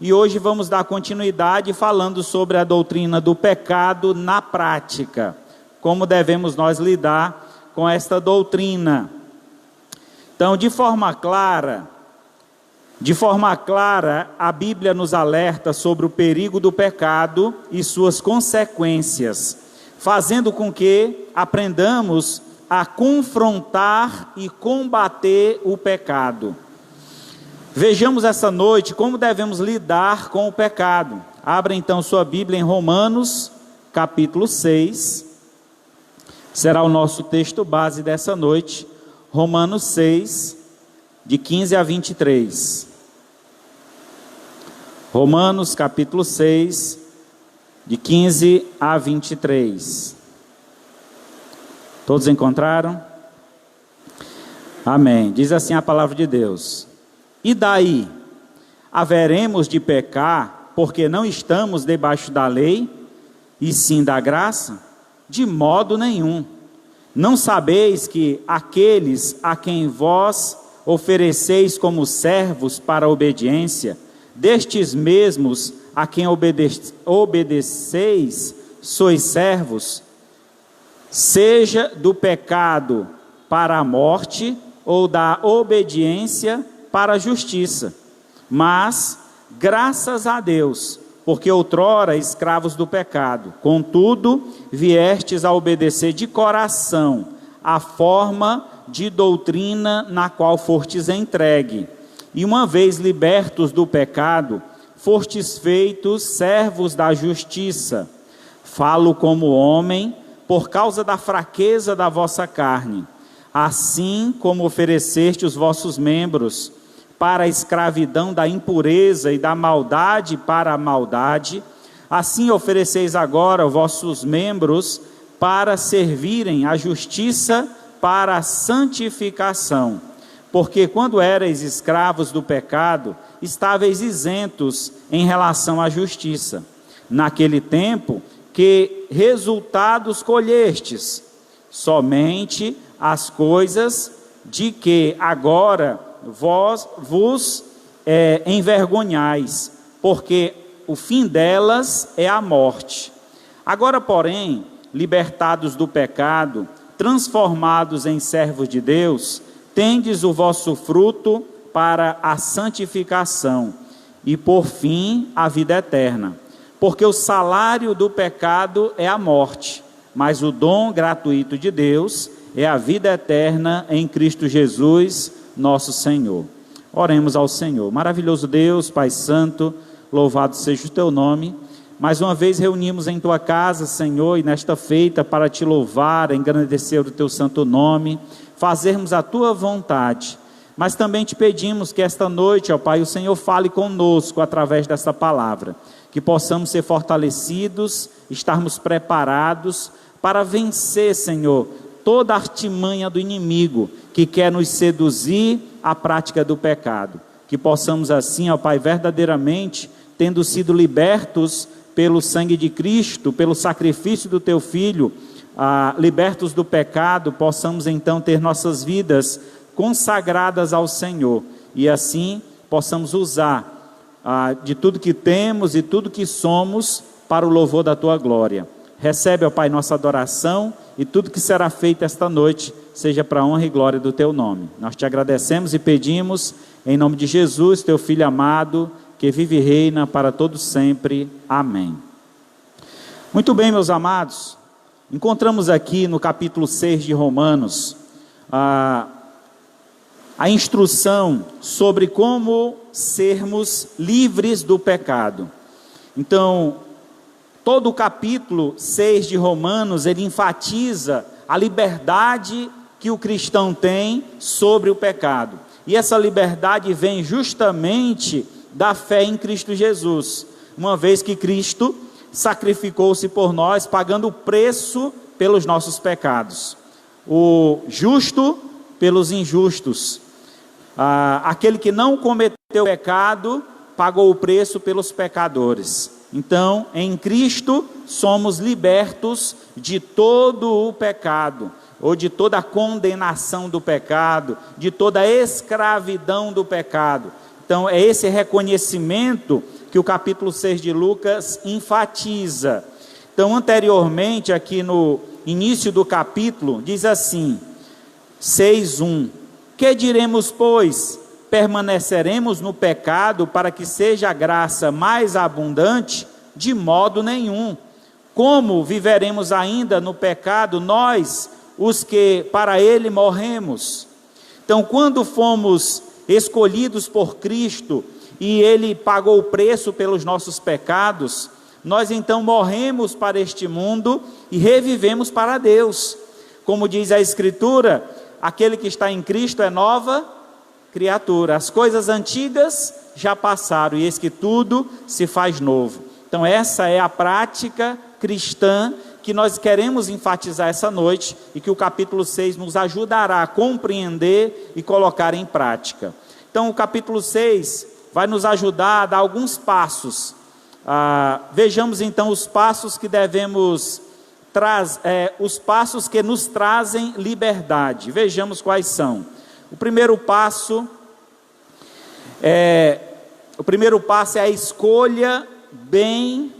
E hoje vamos dar continuidade falando sobre a doutrina do pecado na prática. Como devemos nós lidar com esta doutrina. Então, de forma clara, a Bíblia nos alerta sobre o perigo do pecado e suas consequências, fazendo com que aprendamos a confrontar e combater o pecado. Vejamos essa noite como devemos lidar com o pecado. Abra então sua Bíblia em Romanos, capítulo 6. Será o nosso texto base dessa noite. Romanos 6, de 15 a 23. Romanos, capítulo 6, de 15 a 23. Todos encontraram? Amém. Diz assim a palavra de Deus. E daí? Haveremos de pecar porque não estamos debaixo da lei, e sim da graça? De modo nenhum. Não sabeis que aqueles a quem vós ofereceis como servos para a obediência, destes mesmos a quem obedeceis, sois servos, seja do pecado para a morte, ou da obediência para a justiça. Mas, graças a Deus, porque outrora escravos do pecado, contudo, viestes a obedecer de coração a forma de doutrina na qual fostes entregue. E uma vez libertos do pecado, fostes feitos servos da justiça. Falo como homem, por causa da fraqueza da vossa carne. Assim como ofereceste os vossos membros para a escravidão da impureza e da maldade para a maldade, assim ofereceis agora os vossos membros para servirem à justiça para a santificação. Porque quando erais escravos do pecado, estáveis isentos em relação à justiça. Naquele tempo, que resultados colhestes? Somente as coisas de que agora vós vos envergonhais, porque o fim delas é a morte. Agora, porém, libertados do pecado, transformados em servos de Deus, tendes o vosso fruto para a santificação, e por fim a vida eterna. Porque o salário do pecado é a morte, mas o dom gratuito de Deus é a vida eterna em Cristo Jesus, nosso Senhor. Oremos ao Senhor. Maravilhoso Deus, Pai Santo, louvado seja o teu nome. Mais uma vez reunimos em tua casa, Senhor, e nesta feita para te louvar, engrandecer o teu santo nome, fazermos a tua vontade. Mas também te pedimos que esta noite, ó Pai, o Senhor fale conosco através desta palavra, que possamos ser fortalecidos, estarmos preparados para vencer, Senhor, toda a artimanha do inimigo que quer nos seduzir à prática do pecado. Que possamos assim, ó Pai, verdadeiramente, tendo sido libertos pelo sangue de Cristo, pelo sacrifício do teu Filho, libertos do pecado, possamos então ter nossas vidas consagradas ao Senhor, e assim possamos usar de tudo que temos e tudo que somos para o louvor da tua glória. Recebe, ó Pai, nossa adoração, e tudo que será feito esta noite seja para a honra e glória do teu nome. Nós te agradecemos e pedimos em nome de Jesus, teu Filho amado, que vive e reina para todos sempre. Amém. Muito bem, meus amados, encontramos aqui no capítulo 6 de Romanos a instrução sobre como sermos livres do pecado. Então, todo o capítulo 6 de Romanos, ele enfatiza a liberdade que o cristão tem sobre o pecado. E essa liberdade vem justamente da fé em Cristo Jesus, uma vez que Cristo sacrificou-se por nós, pagando o preço pelos nossos pecados. O justo pelos injustos. Aquele que não cometeu pecado, pagou o preço pelos pecadores. Então, em Cristo, somos libertos de todo o pecado, ou de toda a condenação do pecado, de toda a escravidão do pecado. Então é esse reconhecimento que o capítulo 6 de Lucas enfatiza. Então anteriormente, aqui no início do capítulo, diz assim, 6:1, que diremos, pois? Permaneceremos no pecado para que seja a graça mais abundante? De modo nenhum. Como viveremos ainda no pecado nós, os que para ele morremos? Então, quando fomos escolhidos por Cristo e ele pagou o preço pelos nossos pecados, nós então morremos para este mundo e revivemos para Deus. Como diz a Escritura, aquele que está em Cristo é nova criatura. As coisas antigas já passaram e eis que tudo se faz novo. Então essa é a prática cristã que nós queremos enfatizar essa noite e que o capítulo 6 nos ajudará a compreender e colocar em prática. Então o capítulo 6 vai nos ajudar a dar alguns passos. Vejamos então os passos que devemos os passos que nos trazem liberdade. Vejamos quais são. O primeiro passo é a escolha bem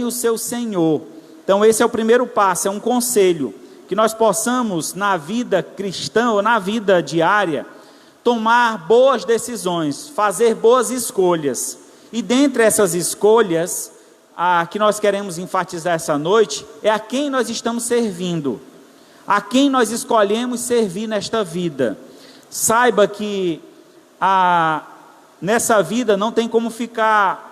o seu Senhor. Então esse é o primeiro passo, é um conselho, que nós possamos na vida cristã ou na vida diária, tomar boas decisões, fazer boas escolhas, e dentre essas escolhas, a que nós queremos enfatizar essa noite, é a quem nós estamos servindo, a quem nós escolhemos servir nesta vida. Saiba que nessa vida não tem como ficar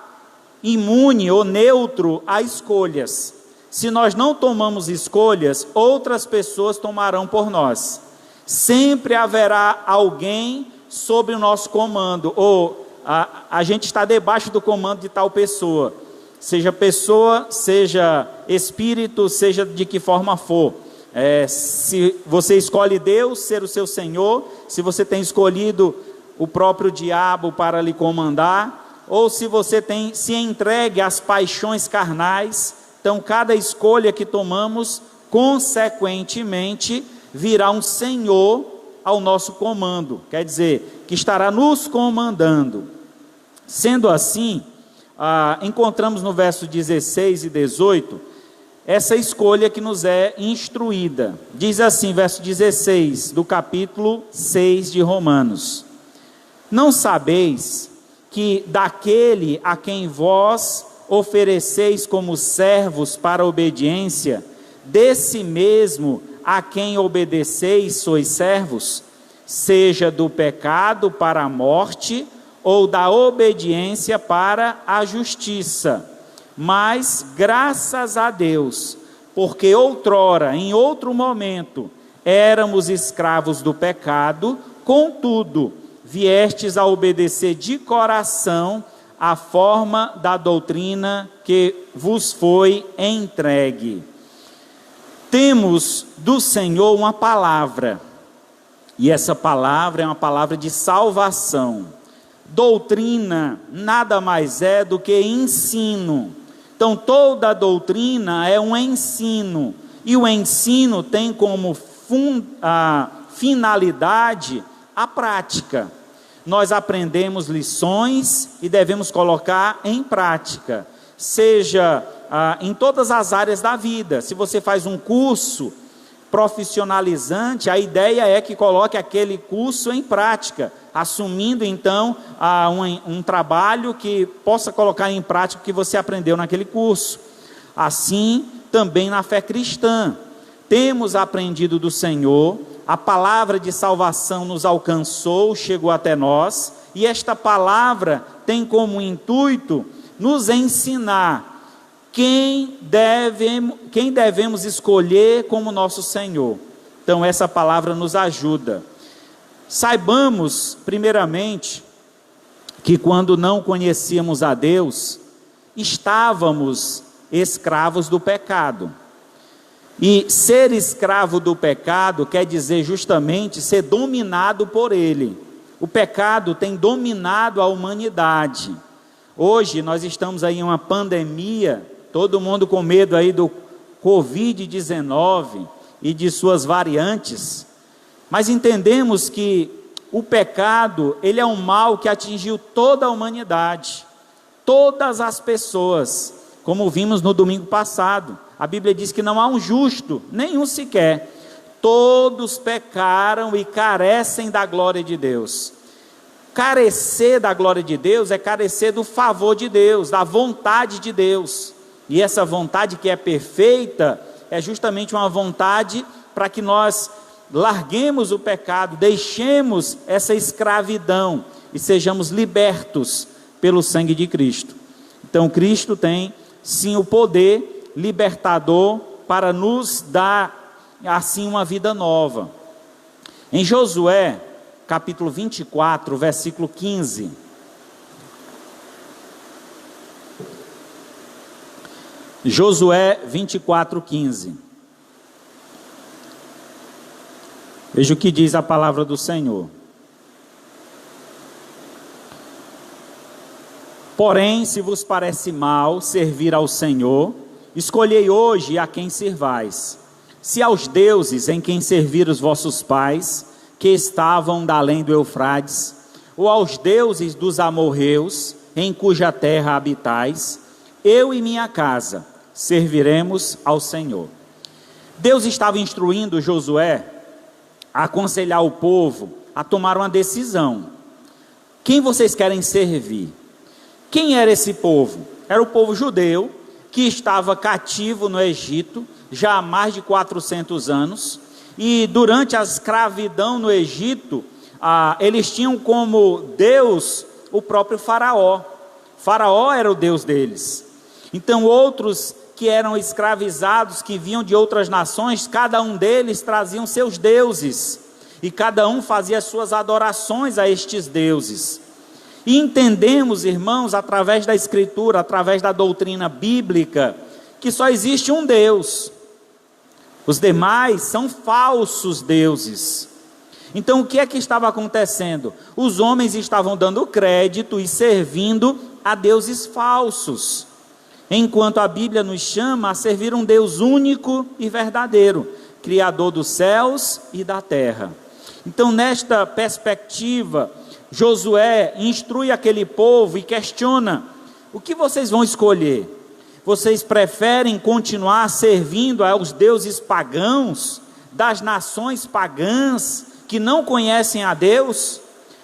imune ou neutro a escolhas. Se nós não tomamos escolhas, outras pessoas tomarão por nós. Sempre haverá alguém sob o nosso comando, ou a gente está debaixo do comando de tal pessoa, seja espírito, seja de que forma for. Se você escolhe Deus ser o seu Senhor, se você tem escolhido o próprio diabo para lhe comandar, ou se você se entregue às paixões carnais, então cada escolha que tomamos, consequentemente, virá um Senhor ao nosso comando, quer dizer, que estará nos comandando. Sendo assim, encontramos no verso 16 e 18, essa escolha que nos é instruída. Diz assim, verso 16, do capítulo 6 de Romanos: não sabeis que daquele a quem vós ofereceis como servos para a obediência, desse mesmo a quem obedeceis sois servos, seja do pecado para a morte, ou da obediência para a justiça. Mas graças a Deus, porque outrora, em outro momento, éramos escravos do pecado, contudo, viestes a obedecer de coração a forma da doutrina que vos foi entregue. Temos do Senhor uma palavra, e essa palavra é uma palavra de salvação. Doutrina nada mais é do que ensino. Então toda doutrina é um ensino, e o ensino tem como finalidade a prática. Nós aprendemos lições e devemos colocar em prática, seja em todas as áreas da vida. Se você faz um curso profissionalizante, a ideia é que coloque aquele curso em prática, assumindo então um trabalho que possa colocar em prática o que você aprendeu naquele curso. Assim também na fé cristã, temos aprendido do Senhor, a palavra de salvação nos alcançou, chegou até nós, e esta palavra tem como intuito nos ensinar quem devemos escolher como nosso Senhor. Então essa palavra nos ajuda. Saibamos, primeiramente, que quando não conhecíamos a Deus, estávamos escravos do pecado. E ser escravo do pecado quer dizer justamente ser dominado por ele. O pecado tem dominado a humanidade. Hoje nós estamos aí em uma pandemia, todo mundo com medo aí do Covid-19 e de suas variantes, mas entendemos que o pecado, ele é um mal que atingiu toda a humanidade, todas as pessoas, como vimos no domingo passado. A Bíblia diz que não há um justo, nenhum sequer. Todos pecaram e carecem da glória de Deus. Carecer da glória de Deus é carecer do favor de Deus, da vontade de Deus. E essa vontade que é perfeita é justamente uma vontade para que nós larguemos o pecado, deixemos essa escravidão e sejamos libertos pelo sangue de Cristo. Então Cristo tem sim o poder libertador para nos dar assim uma vida nova. Em Josué, capítulo 24, versículo 15. Josué 24, 15. Veja o que diz a palavra do Senhor. Porém, se vos parece mal servir ao Senhor, escolhei hoje a quem servais. Se aos deuses em quem serviram os vossos pais, que estavam da além do Eufrates, ou aos deuses dos amorreus, em cuja terra habitais, eu e minha casa serviremos ao Senhor. Deus estava instruindo Josué a aconselhar o povo a tomar uma decisão. Quem vocês querem servir? Quem era esse povo? Era o povo judeu, que estava cativo no Egito, já há mais de 400 anos, e durante a escravidão no Egito, eles tinham como Deus o próprio Faraó. Faraó era o Deus deles. Então outros que eram escravizados, que vinham de outras nações, cada um deles traziam seus deuses, e cada um fazia as suas adorações a estes deuses. E entendemos, irmãos, através da Escritura, através da doutrina bíblica, que só existe um Deus. Os demais são falsos deuses. Então o que é que estava acontecendo? Os homens estavam dando crédito e servindo a deuses falsos, enquanto a Bíblia nos chama a servir um Deus único e verdadeiro, Criador dos céus e da terra. Então, nesta perspectiva, Josué instrui aquele povo e questiona: o que vocês vão escolher? Vocês preferem continuar servindo aos deuses pagãos, das nações pagãs, que não conhecem a Deus?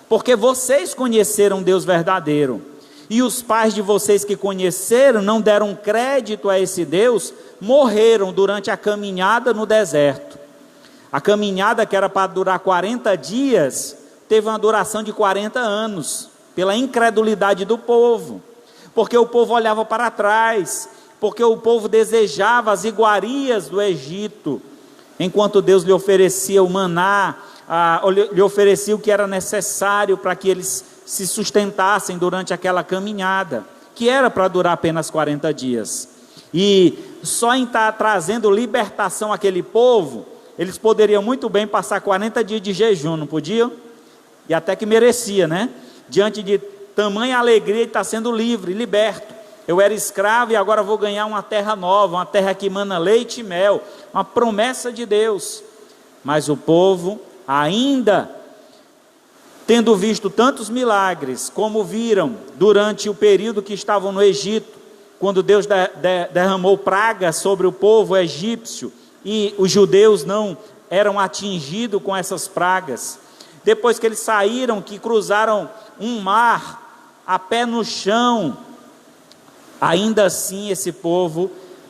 Porque vocês conheceram Deus verdadeiro, e os pais de vocês que conheceram não deram crédito a esse Deus, morreram durante a caminhada no deserto. A caminhada, que era para durar 40 dias, teve uma duração de 40 anos, pela incredulidade do povo, porque o povo olhava para trás, porque o povo desejava as iguarias do Egito, enquanto Deus lhe oferecia o maná, lhe oferecia o que era necessário para que eles se sustentassem durante aquela caminhada, que era para durar apenas 40 dias, e só em estar trazendo libertação àquele povo, eles poderiam muito bem passar 40 dias de jejum, não podiam? E até que merecia, né? Diante de tamanha alegria de estar sendo livre, liberto. Eu era escravo e agora vou ganhar uma terra nova, uma terra que emana leite e mel, uma promessa de Deus. Mas o povo, ainda tendo visto tantos milagres, como viram durante o período que estavam no Egito, quando Deus derramou pragas sobre o povo egípcio, e os judeus não eram atingidos com essas pragas, depois que eles saíram, que cruzaram um mar a pé no chão, ainda assim esse povo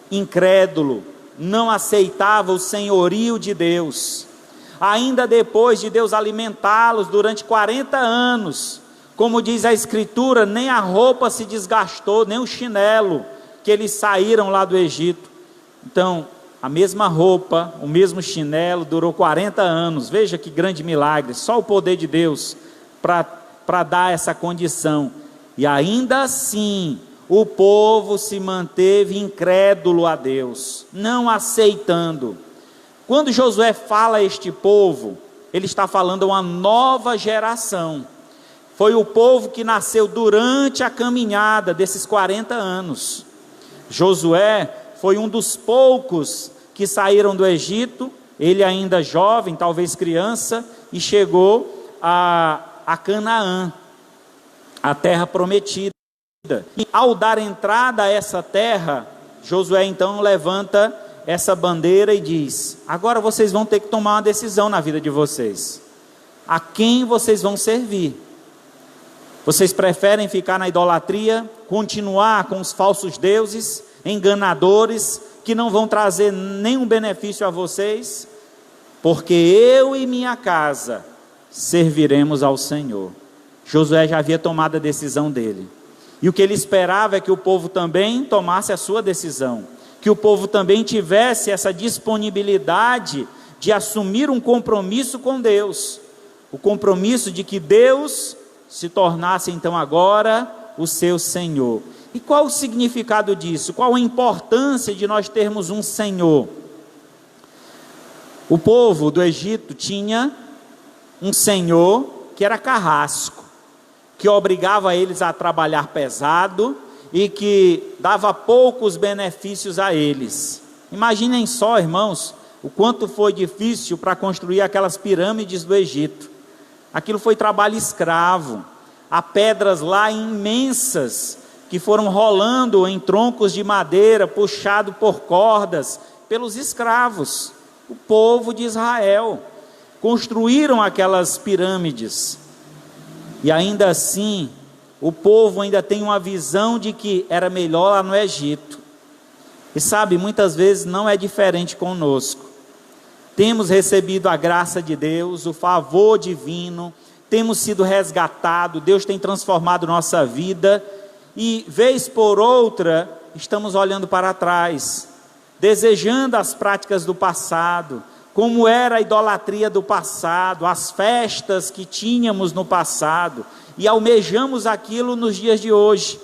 incrédulo não aceitava o senhorio de Deus. Ainda depois de Deus alimentá-los durante 40 anos, como diz a Escritura, nem a roupa se desgastou, nem o chinelo, que eles saíram lá do Egito. Então, a mesma roupa, o mesmo chinelo, durou 40 anos, veja que grande milagre, só o poder de Deus para dar essa condição. E ainda assim, o povo se manteve incrédulo a Deus, não aceitando. Quando Josué fala a este povo, ele está falando a uma nova geração. Foi o povo que nasceu durante a caminhada desses 40 anos. Josué foi um dos poucos que saíram do Egito, ele ainda jovem, talvez criança, e chegou a Canaã, a terra prometida. E ao dar entrada a essa terra, Josué então levanta essa bandeira e diz: agora vocês vão ter que tomar uma decisão na vida de vocês. A quem vocês vão servir? Vocês preferem ficar na idolatria, continuar com os falsos deuses, enganadores, que não vão trazer nenhum benefício a vocês? Porque eu e minha casa serviremos ao Senhor. Josué já havia tomado a decisão dele. E o que ele esperava é que o povo também tomasse a sua decisão. Que o povo também tivesse essa disponibilidade de assumir um compromisso com Deus. O compromisso de que Deus se tornasse então agora o seu Senhor. E qual o significado disso? Qual a importância de nós termos um Senhor? O povo do Egito tinha um senhor que era carrasco, que obrigava eles a trabalhar pesado e que dava poucos benefícios a eles. Imaginem só, irmãos, o quanto foi difícil para construir aquelas pirâmides do Egito. Aquilo foi trabalho escravo. Há pedras lá imensas que foram rolando em troncos de madeira, puxado por cordas pelos escravos. O povo de Israel construíram aquelas pirâmides. E ainda assim, o povo ainda tem uma visão de que era melhor lá no Egito. E sabe, muitas vezes não é diferente conosco. Temos recebido a graça de Deus, o favor divino, temos sido resgatados, Deus tem transformado nossa vida, e vez por outra, estamos olhando para trás, desejando as práticas do passado, como era a idolatria do passado, as festas que tínhamos no passado, e almejamos aquilo nos dias de hoje.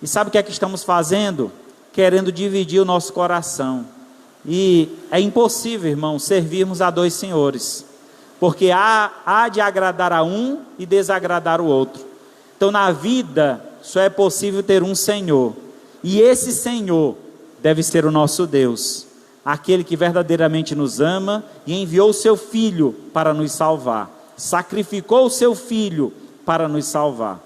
E sabe o que é que estamos fazendo? Querendo dividir o nosso coração. E é impossível, irmão, servirmos a dois senhores, porque há de agradar a um e desagradar o outro. Então na vida só é possível ter um Senhor, e esse Senhor deve ser o nosso Deus, aquele que verdadeiramente nos ama e enviou o seu Filho para nos salvar, sacrificou o seu Filho para nos salvar.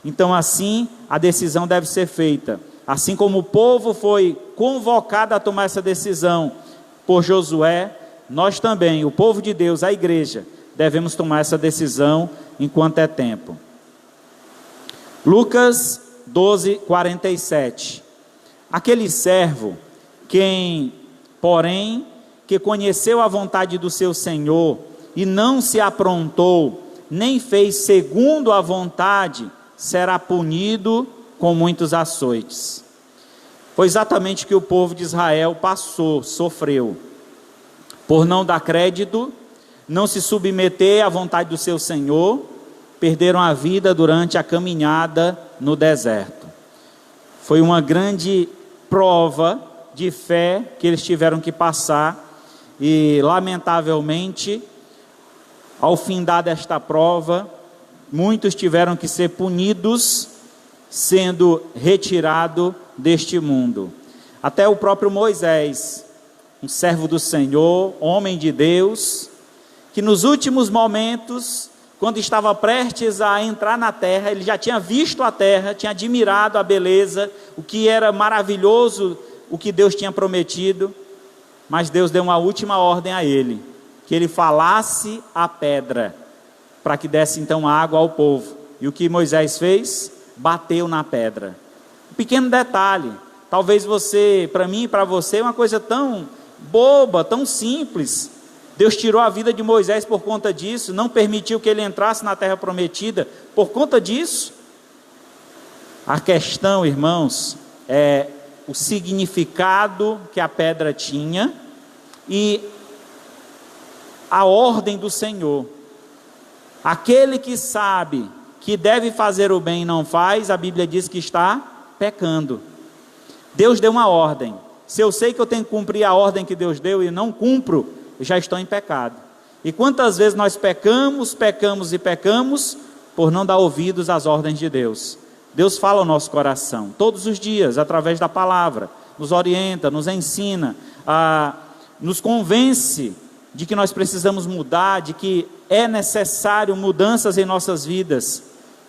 Então assim a decisão deve ser feita, assim como o povo foi convocado a tomar essa decisão por Josué, nós também, o povo de Deus, a igreja, devemos tomar essa decisão enquanto é tempo. Lucas 12:47. Aquele servo, porém, que conheceu a vontade do seu Senhor e não se aprontou, nem fez segundo a vontade, será punido com muitos açoites. Foi exatamente o que o povo de Israel sofreu, por não dar crédito, não se submeter à vontade do seu Senhor, perderam a vida durante a caminhada no deserto. Foi uma grande prova de fé que eles tiveram que passar, e lamentavelmente, ao findar desta prova, muitos tiveram que ser punidos, sendo retirado deste mundo. Até o próprio Moisés, um servo do Senhor, homem de Deus, que nos últimos momentos, quando estava prestes a entrar na terra, ele já tinha visto a terra, tinha admirado a beleza, o que era maravilhoso, o que Deus tinha prometido, mas Deus deu uma última ordem a ele, que ele falasse à pedra, para que desse então água ao povo. E o que Moisés fez? Bateu na pedra. Um pequeno detalhe, talvez para mim e para você, uma coisa tão boba, tão simples. Deus tirou a vida de Moisés por conta disso, não permitiu que ele entrasse na terra prometida por conta disso. A questão, irmãos, é o significado que a pedra tinha e a ordem do Senhor. Aquele que sabe que deve fazer o bem e não faz, a Bíblia diz que está pecando. Deus deu uma ordem. Se eu sei que eu tenho que cumprir a ordem que Deus deu e não cumpro, eu já estou em pecado. E quantas vezes nós pecamos por não dar ouvidos às ordens de Deus. Deus fala ao nosso coração todos os dias através da palavra, nos orienta, nos ensina, nos convence de que nós precisamos mudar, de que é necessário mudanças em nossas vidas,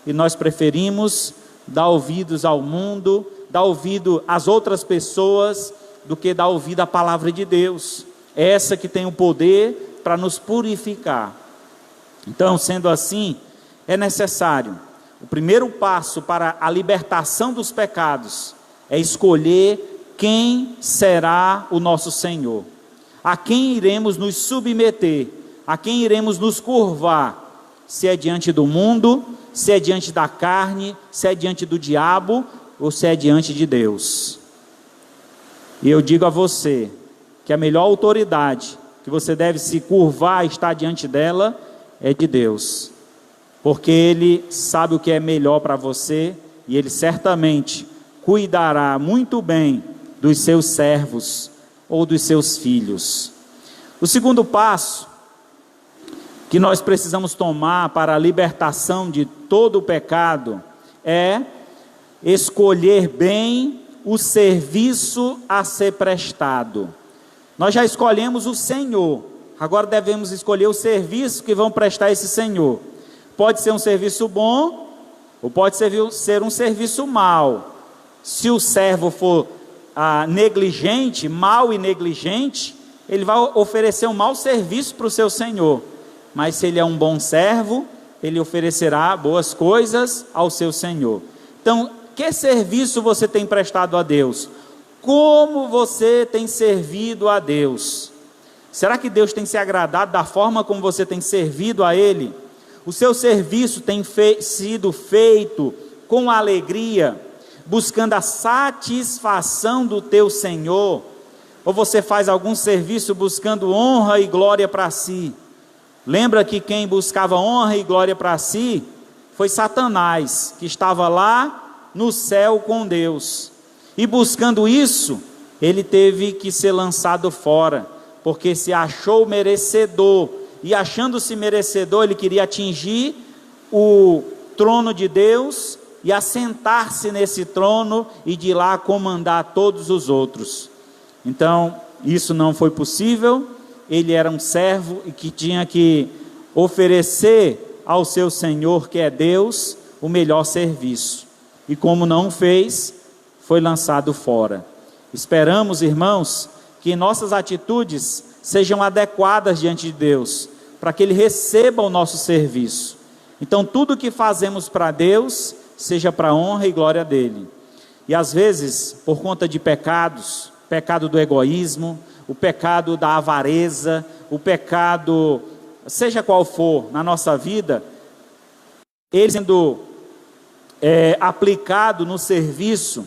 e nós preferimos dar ouvidos ao mundo, dar ouvido às outras pessoas, do que dar ouvido à palavra de Deus. É essa que tem o poder para nos purificar. Então, sendo assim, é necessário, o primeiro passo para a libertação dos pecados, é escolher quem será o nosso Senhor, a quem iremos nos submeter, a quem iremos nos curvar, se é diante do mundo, se é diante da carne, se é diante do diabo, ou se é diante de Deus. E eu digo a você, que a melhor autoridade que você deve se curvar e estar diante dela, é de Deus, porque Ele sabe o que é melhor para você, e Ele certamente cuidará muito bem dos seus servos, ou dos seus filhos. O segundo passo, que nós precisamos tomar para a libertação de todo o pecado, é escolher bem o serviço a ser prestado. Nós já escolhemos o Senhor, agora devemos escolher o serviço que vão prestar a esse Senhor. Pode ser um serviço bom, ou pode ser um serviço mau. Se o servo for negligente, mau e negligente, ele vai oferecer um mau serviço para o seu Senhor. Mas se ele é um bom servo, ele oferecerá boas coisas ao seu Senhor. Então, que serviço você tem prestado a Deus? Como você tem servido a Deus? Será que Deus tem se agradado da forma como você tem servido a Ele? O seu serviço tem sido feito com alegria, buscando a satisfação do teu Senhor? Ou você faz algum serviço buscando honra e glória para si? Lembra que quem buscava honra e glória para si foi Satanás, que estava lá no céu com Deus. E buscando isso, ele teve que ser lançado fora, porque se achou merecedor, e achando-se merecedor, ele queria atingir o trono de Deus, e assentar-se nesse trono, e de lá comandar todos os outros. Então, isso não foi possível. Ele era um servo, e que tinha que oferecer ao seu Senhor, que é Deus, o melhor serviço, e como não fez, foi lançado fora. Esperamos, irmãos, que nossas atitudes sejam adequadas diante de Deus, para que Ele receba o nosso serviço. Então, tudo que fazemos para Deus, seja para a honra e glória dEle. E às vezes, por conta de pecados, pecado do egoísmo, o pecado da avareza, o pecado, seja qual for, na nossa vida, ele sendo aplicado no serviço,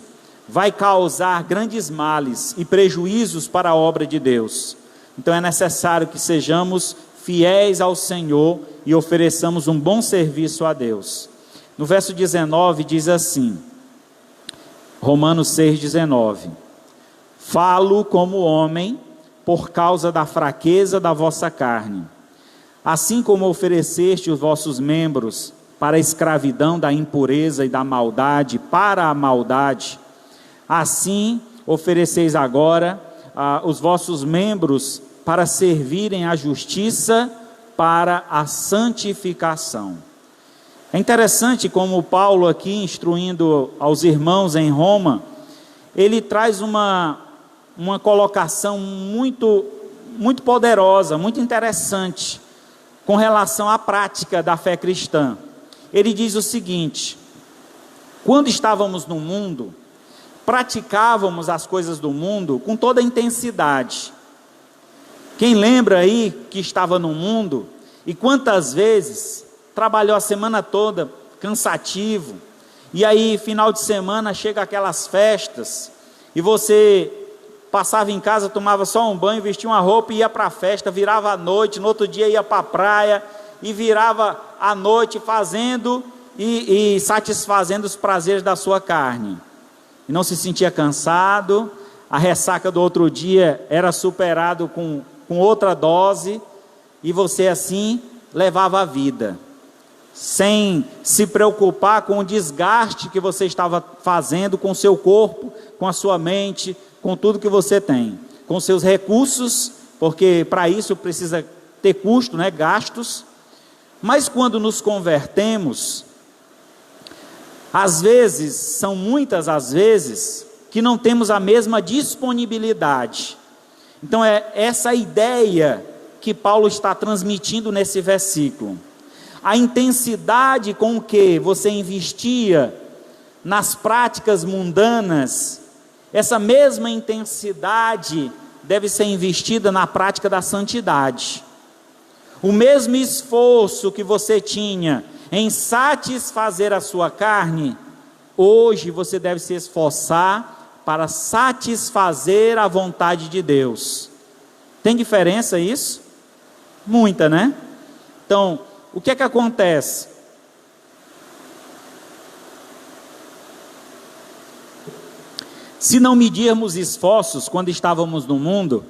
vai causar grandes males e prejuízos para a obra de Deus. Então é necessário que sejamos fiéis ao Senhor e ofereçamos um bom serviço a Deus. No verso 19 diz assim, Romanos 6,19: falo como homem por causa da fraqueza da vossa carne. Assim como ofereceste os vossos membros para a escravidão da impureza e da maldade, para a maldade, assim ofereceis agora os vossos membros para servirem à justiça, para a santificação. É interessante como Paulo aqui, instruindo aos irmãos em Roma, ele traz uma colocação muito poderosa, muito interessante, com relação à prática da fé cristã. Ele diz o seguinte: quando estávamos no mundo, praticávamos as coisas do mundo com toda a intensidade. Quem lembra aí que estava no mundo, e quantas vezes trabalhou a semana toda, cansativo, e aí final de semana chega aquelas festas, e você passava em casa, tomava só um banho, vestia uma roupa e ia para a festa, virava à noite, no outro dia ia para a praia, e virava à noite fazendo e satisfazendo os prazeres da sua carne, e não se sentia cansado. A ressaca do outro dia era superado com outra dose, e você assim levava a vida, sem se preocupar com o desgaste que você estava fazendo com o seu corpo, com a sua mente, com tudo que você tem, com seus recursos porque para isso precisa ter custo, né, gastos. Mas quando nos convertemos, às vezes, são muitas as vezes, que não temos a mesma disponibilidade. Então é essa ideia que Paulo está transmitindo nesse versículo. A intensidade com que você investia nas práticas mundanas, essa mesma intensidade deve ser investida na prática da santidade. O mesmo esforço que você tinha em satisfazer a sua carne, hoje você deve se esforçar para satisfazer a vontade de Deus. Tem diferença isso? Muita, né? Então, o que é que acontece? Se não medirmos esforços quando estávamos no mundo,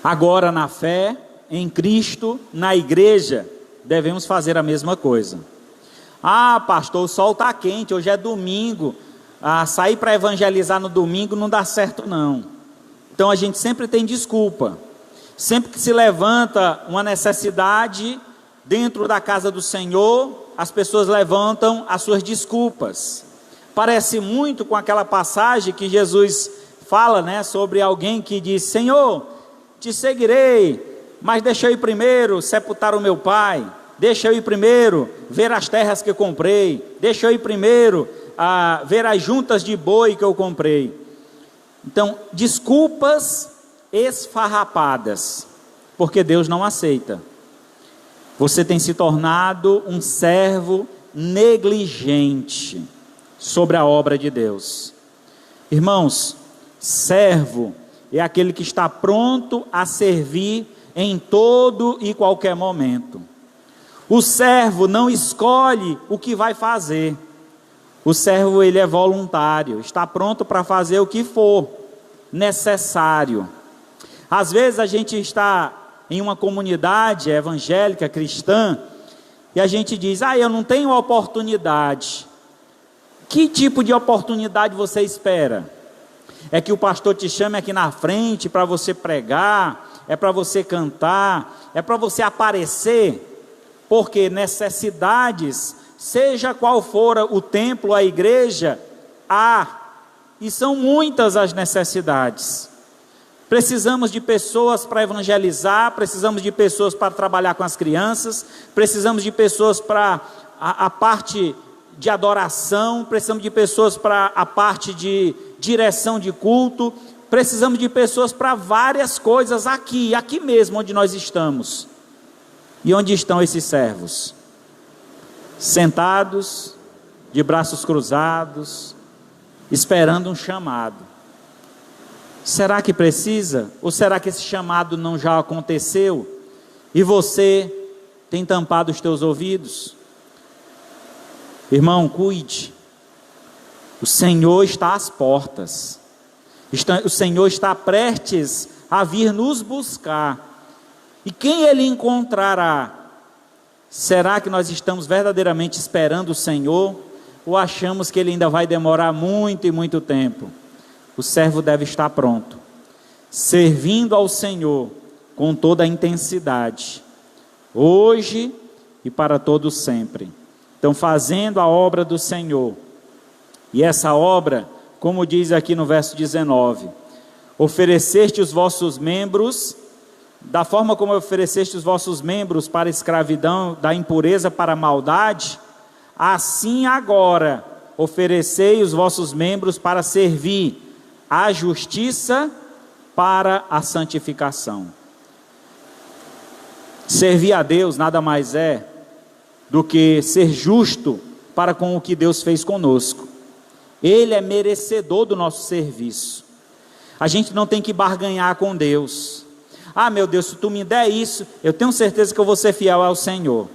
agora na fé, em Cristo, na igreja, devemos fazer a mesma coisa. Ah, pastor, o sol está quente, hoje é domingo, sair para evangelizar no domingo não dá certo não. Então a gente sempre tem desculpa. Sempre que se levanta uma necessidade dentro da casa do Senhor, as pessoas levantam as suas desculpas. Parece muito com aquela passagem que Jesus fala, né, sobre alguém que diz: Senhor, te seguirei, mas deixa eu ir primeiro sepultar o meu pai, deixa eu ir primeiro ver as terras que eu comprei, deixa eu ir primeiro ver as juntas de boi que eu comprei. Então, desculpas esfarrapadas, porque Deus não aceita. Você tem se tornado um servo negligente sobre a obra de Deus. Irmãos, servo é aquele que está pronto a servir em todo e qualquer momento. O servo não escolhe o que vai fazer. O servo, ele é voluntário, está pronto para fazer o que for necessário. Às vezes a gente está em uma comunidade evangélica, cristã, e a gente diz: eu não tenho oportunidade. Que tipo de oportunidade você espera? É que o pastor te chame aqui na frente para você pregar, é para você cantar, é para você aparecer? Porque necessidades, seja qual for o templo, a igreja, e são muitas as necessidades. Precisamos de pessoas para evangelizar, precisamos de pessoas para trabalhar com as crianças, precisamos de pessoas para a parte de adoração, precisamos de pessoas para a parte de direção de culto, precisamos de pessoas para várias coisas aqui mesmo onde nós estamos. E onde estão esses servos? Sentados, de braços cruzados, esperando um chamado. Será que precisa? Ou será que esse chamado não já aconteceu? E você tem tampado os teus ouvidos? Irmão, cuide. O Senhor está às portas. O Senhor está prestes a vir nos buscar. E quem Ele encontrará? Será que nós estamos verdadeiramente esperando o Senhor? Ou achamos que Ele ainda vai demorar muito e muito tempo? O servo deve estar pronto, servindo ao Senhor com toda a intensidade, hoje e para todo sempre. Então, fazendo a obra do Senhor. E essa obra, como diz aqui no verso 19: ofereceste os vossos membros, da forma como ofereceste os vossos membros para a escravidão, da impureza para a maldade, assim agora oferecei os vossos membros para servir a justiça para a santificação. Servir a Deus nada mais é do que ser justo para com o que Deus fez conosco. Ele é merecedor do nosso serviço. A gente não tem que barganhar com Deus. Meu Deus, se tu me der isso, eu tenho certeza que eu vou ser fiel ao Senhor.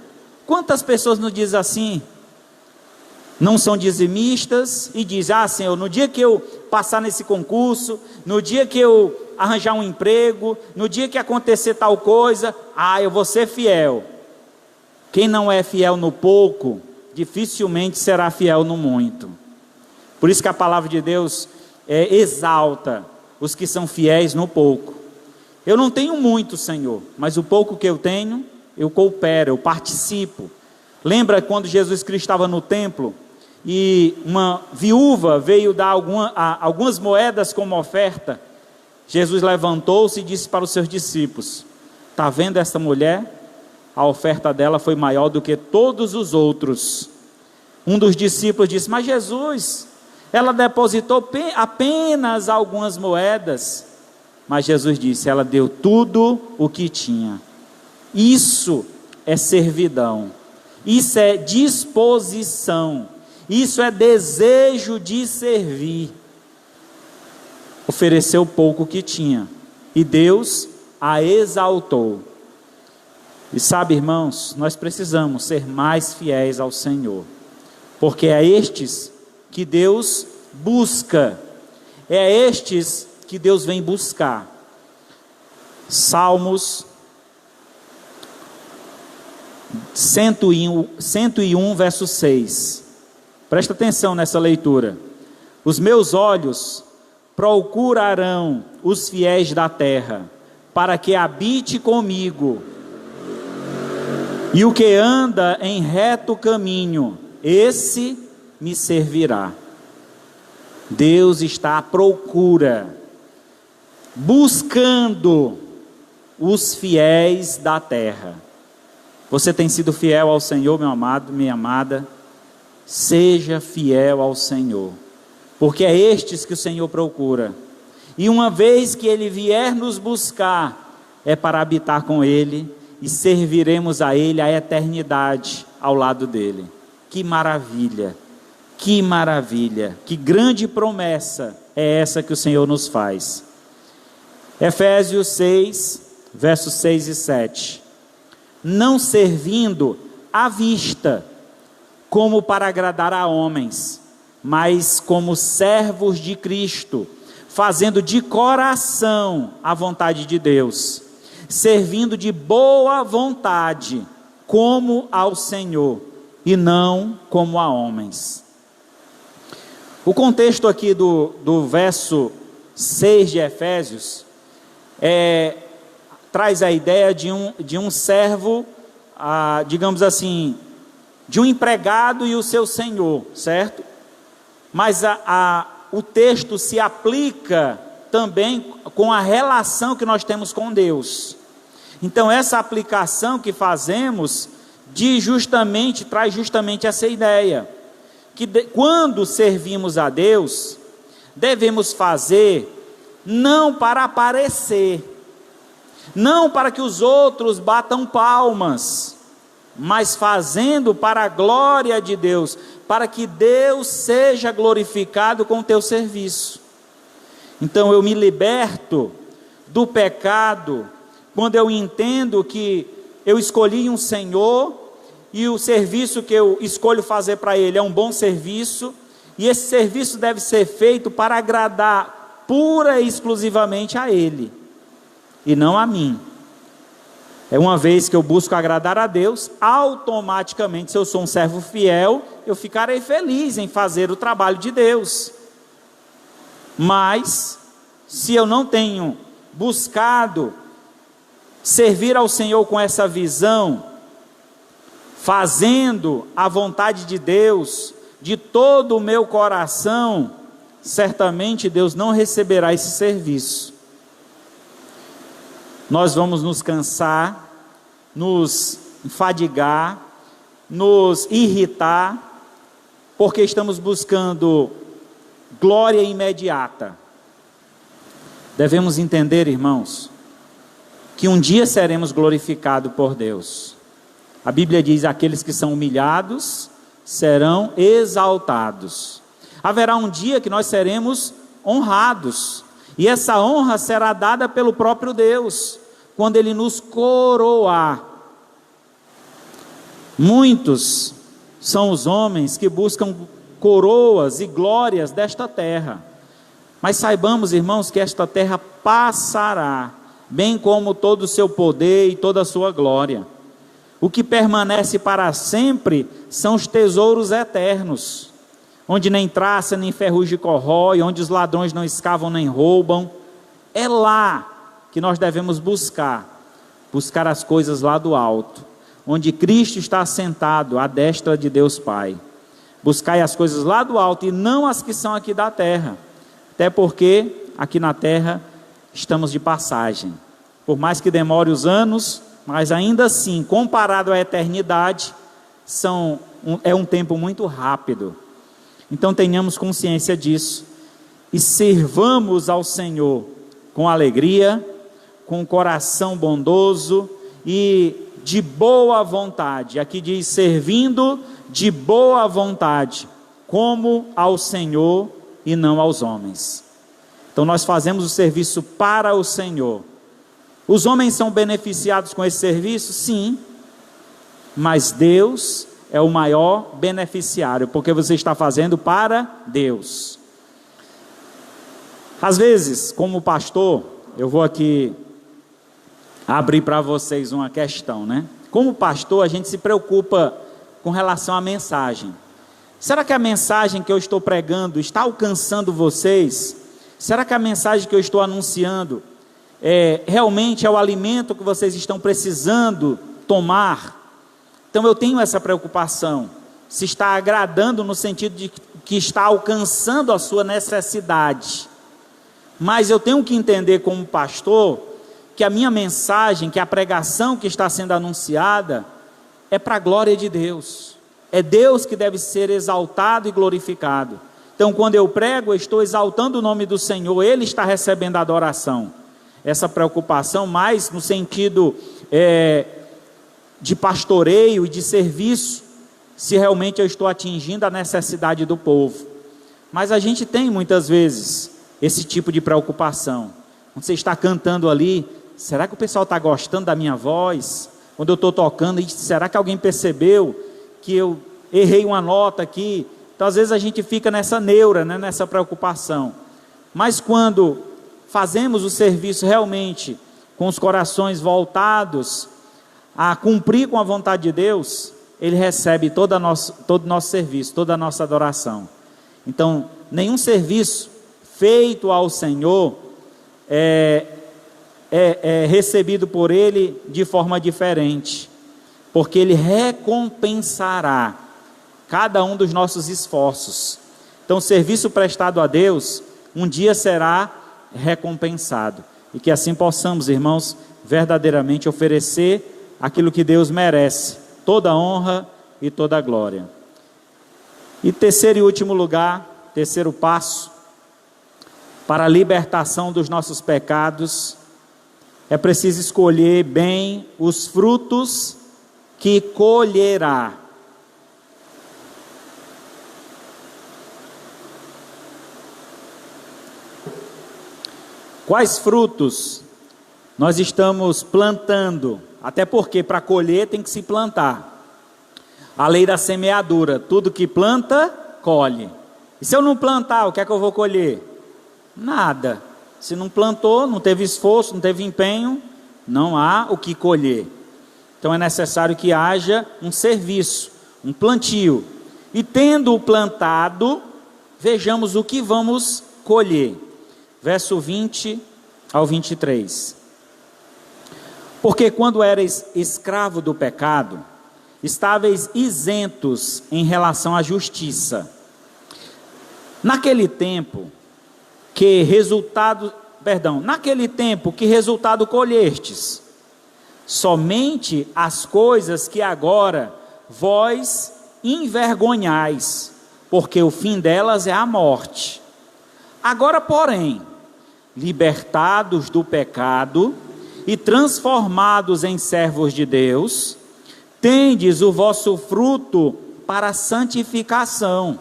Quantas pessoas nos dizem assim? Não são dizimistas e dizem: Senhor, no dia que eu passar nesse concurso, no dia que eu arranjar um emprego, no dia que acontecer tal coisa, eu vou ser fiel. Quem não é fiel no pouco, dificilmente será fiel no muito. Por isso que a palavra de Deus exalta os que são fiéis no pouco. Eu não tenho muito, Senhor, mas o pouco que eu tenho, eu coopero, eu participo. Lembra quando Jesus Cristo estava no templo e uma viúva veio dar algumas moedas como oferta? Jesus levantou-se e disse para os seus discípulos: está vendo essa mulher? A oferta dela foi maior do que todos os outros. Um dos discípulos disse: mas Jesus, ela depositou apenas algumas moedas. Mas Jesus disse: ela deu tudo o que tinha. Isso é servidão, isso é disposição, isso é desejo de servir. Ofereceu pouco que tinha e Deus a exaltou. E sabe, irmãos, nós precisamos ser mais fiéis ao Senhor, porque é estes que Deus busca, é estes que Deus vem buscar. Salmos 101, verso 6. Presta atenção nessa leitura. Os meus olhos procurarão os fiéis da terra, para que habite comigo. E o que anda em reto caminho, esse me servirá. Deus está à procura, buscando os fiéis da terra. Você tem sido fiel ao Senhor, meu amado, minha amada? Seja fiel ao Senhor, porque é estes que o Senhor procura. E uma vez que Ele vier nos buscar, é para habitar com Ele, e serviremos a Ele a eternidade ao lado dEle. Que maravilha, que maravilha, que grande promessa é essa que o Senhor nos faz. Efésios 6, versos 6 e 7. Não servindo à vista, como para agradar a homens, mas como servos de Cristo, fazendo de coração a vontade de Deus, servindo de boa vontade, como ao Senhor, e não como a homens. O contexto aqui do verso 6 de Efésios, traz a ideia de um servo, digamos assim, de um empregado e o seu senhor, certo? Mas o texto se aplica também com a relação que nós temos com Deus. Então essa aplicação que fazemos traz justamente essa ideia, que quando servimos a Deus, devemos fazer não para aparecer, não para que os outros batam palmas, mas fazendo para a glória de Deus, para que Deus seja glorificado com o teu serviço. Então eu me liberto do pecado, quando eu entendo que eu escolhi um Senhor, e o serviço que eu escolho fazer para Ele é um bom serviço, e esse serviço deve ser feito para agradar pura e exclusivamente a Ele, e não a mim. Uma vez que eu busco agradar a Deus, automaticamente, se eu sou um servo fiel, eu ficarei feliz em fazer o trabalho de Deus. Mas, se eu não tenho buscado servir ao Senhor com essa visão, fazendo a vontade de Deus de todo o meu coração, certamente Deus não receberá esse serviço. Nós vamos nos cansar, nos fadigar, nos irritar, porque estamos buscando glória imediata. Devemos entender, irmãos, que um dia seremos glorificados por Deus. A Bíblia diz: aqueles que são humilhados serão exaltados. Haverá um dia que nós seremos honrados, e essa honra será dada pelo próprio Deus, quando Ele nos coroar. Muitos são os homens que buscam coroas e glórias desta terra, mas saibamos, irmãos, que esta terra passará, bem como todo o seu poder e toda a sua glória. O que permanece para sempre são os tesouros eternos, onde nem traça nem ferrugem corrói, onde os ladrões não escavam nem roubam. É lá que nós devemos buscar as coisas lá do alto, onde Cristo está sentado à destra de Deus Pai. Buscai as coisas lá do alto e não as que são aqui da terra, até porque aqui na terra estamos de passagem. Por mais que demore os anos, mas ainda assim, comparado à eternidade, é um tempo muito rápido. Então tenhamos consciência disso e servamos ao Senhor com alegria, com um coração bondoso e de boa vontade. Aqui diz servindo de boa vontade, como ao Senhor e não aos homens. Então nós fazemos o serviço para o Senhor. Os homens são beneficiados com esse serviço? Sim, mas Deus é o maior beneficiário, porque você está fazendo para Deus. Às vezes, como pastor, eu vou aqui abrir para vocês uma questão, né? Como pastor, a gente se preocupa com relação à mensagem. Será que a mensagem que eu estou pregando está alcançando vocês? Será que a mensagem que eu estou anunciando realmente é o alimento que vocês estão precisando tomar? Então eu tenho essa preocupação, se está agradando no sentido de que está alcançando a sua necessidade. Mas eu tenho que entender como pastor, que a minha mensagem, que a pregação que está sendo anunciada, é para a glória de Deus. É Deus que deve ser exaltado e glorificado. Então quando eu prego, eu estou exaltando o nome do Senhor, Ele está recebendo a adoração. Essa preocupação mais no sentido de pastoreio e de serviço, se realmente eu estou atingindo a necessidade do povo. Mas a gente tem muitas vezes esse tipo de preocupação. Quando você está cantando ali, será que o pessoal está gostando da minha voz? Quando eu estou tocando, será que alguém percebeu que eu errei uma nota aqui? Então às vezes a gente fica nessa neura, né, nessa preocupação. Mas quando fazemos o serviço realmente com os corações voltados a cumprir com a vontade de Deus, Ele recebe todo o nosso serviço, toda a nossa adoração. Então, nenhum serviço feito ao Senhor é recebido por Ele de forma diferente, porque Ele recompensará cada um dos nossos esforços. Então, o serviço prestado a Deus, um dia será recompensado, e que assim possamos, irmãos, verdadeiramente oferecer aquilo que Deus merece, toda a honra e toda a glória. E terceiro e último lugar, terceiro passo, para a libertação dos nossos pecados, é preciso escolher bem os frutos que colherá. Quais frutos nós estamos plantando? Até porque para colher tem que se plantar. A lei da semeadura, tudo que planta, colhe. E se eu não plantar, o que é que eu vou colher? Nada. Se não plantou, não teve esforço, não teve empenho, não há o que colher. Então é necessário que haja um serviço, um plantio. E tendo plantado, vejamos o que vamos colher. Verso 20 ao 23. Porque quando erais escravo do pecado, estáveis isentos em relação à justiça. Naquele tempo que resultado colhestes? Somente as coisas que agora vós envergonhais, porque o fim delas é a morte. Agora, porém, libertados do pecado e transformados em servos de Deus, tendes o vosso fruto para a santificação,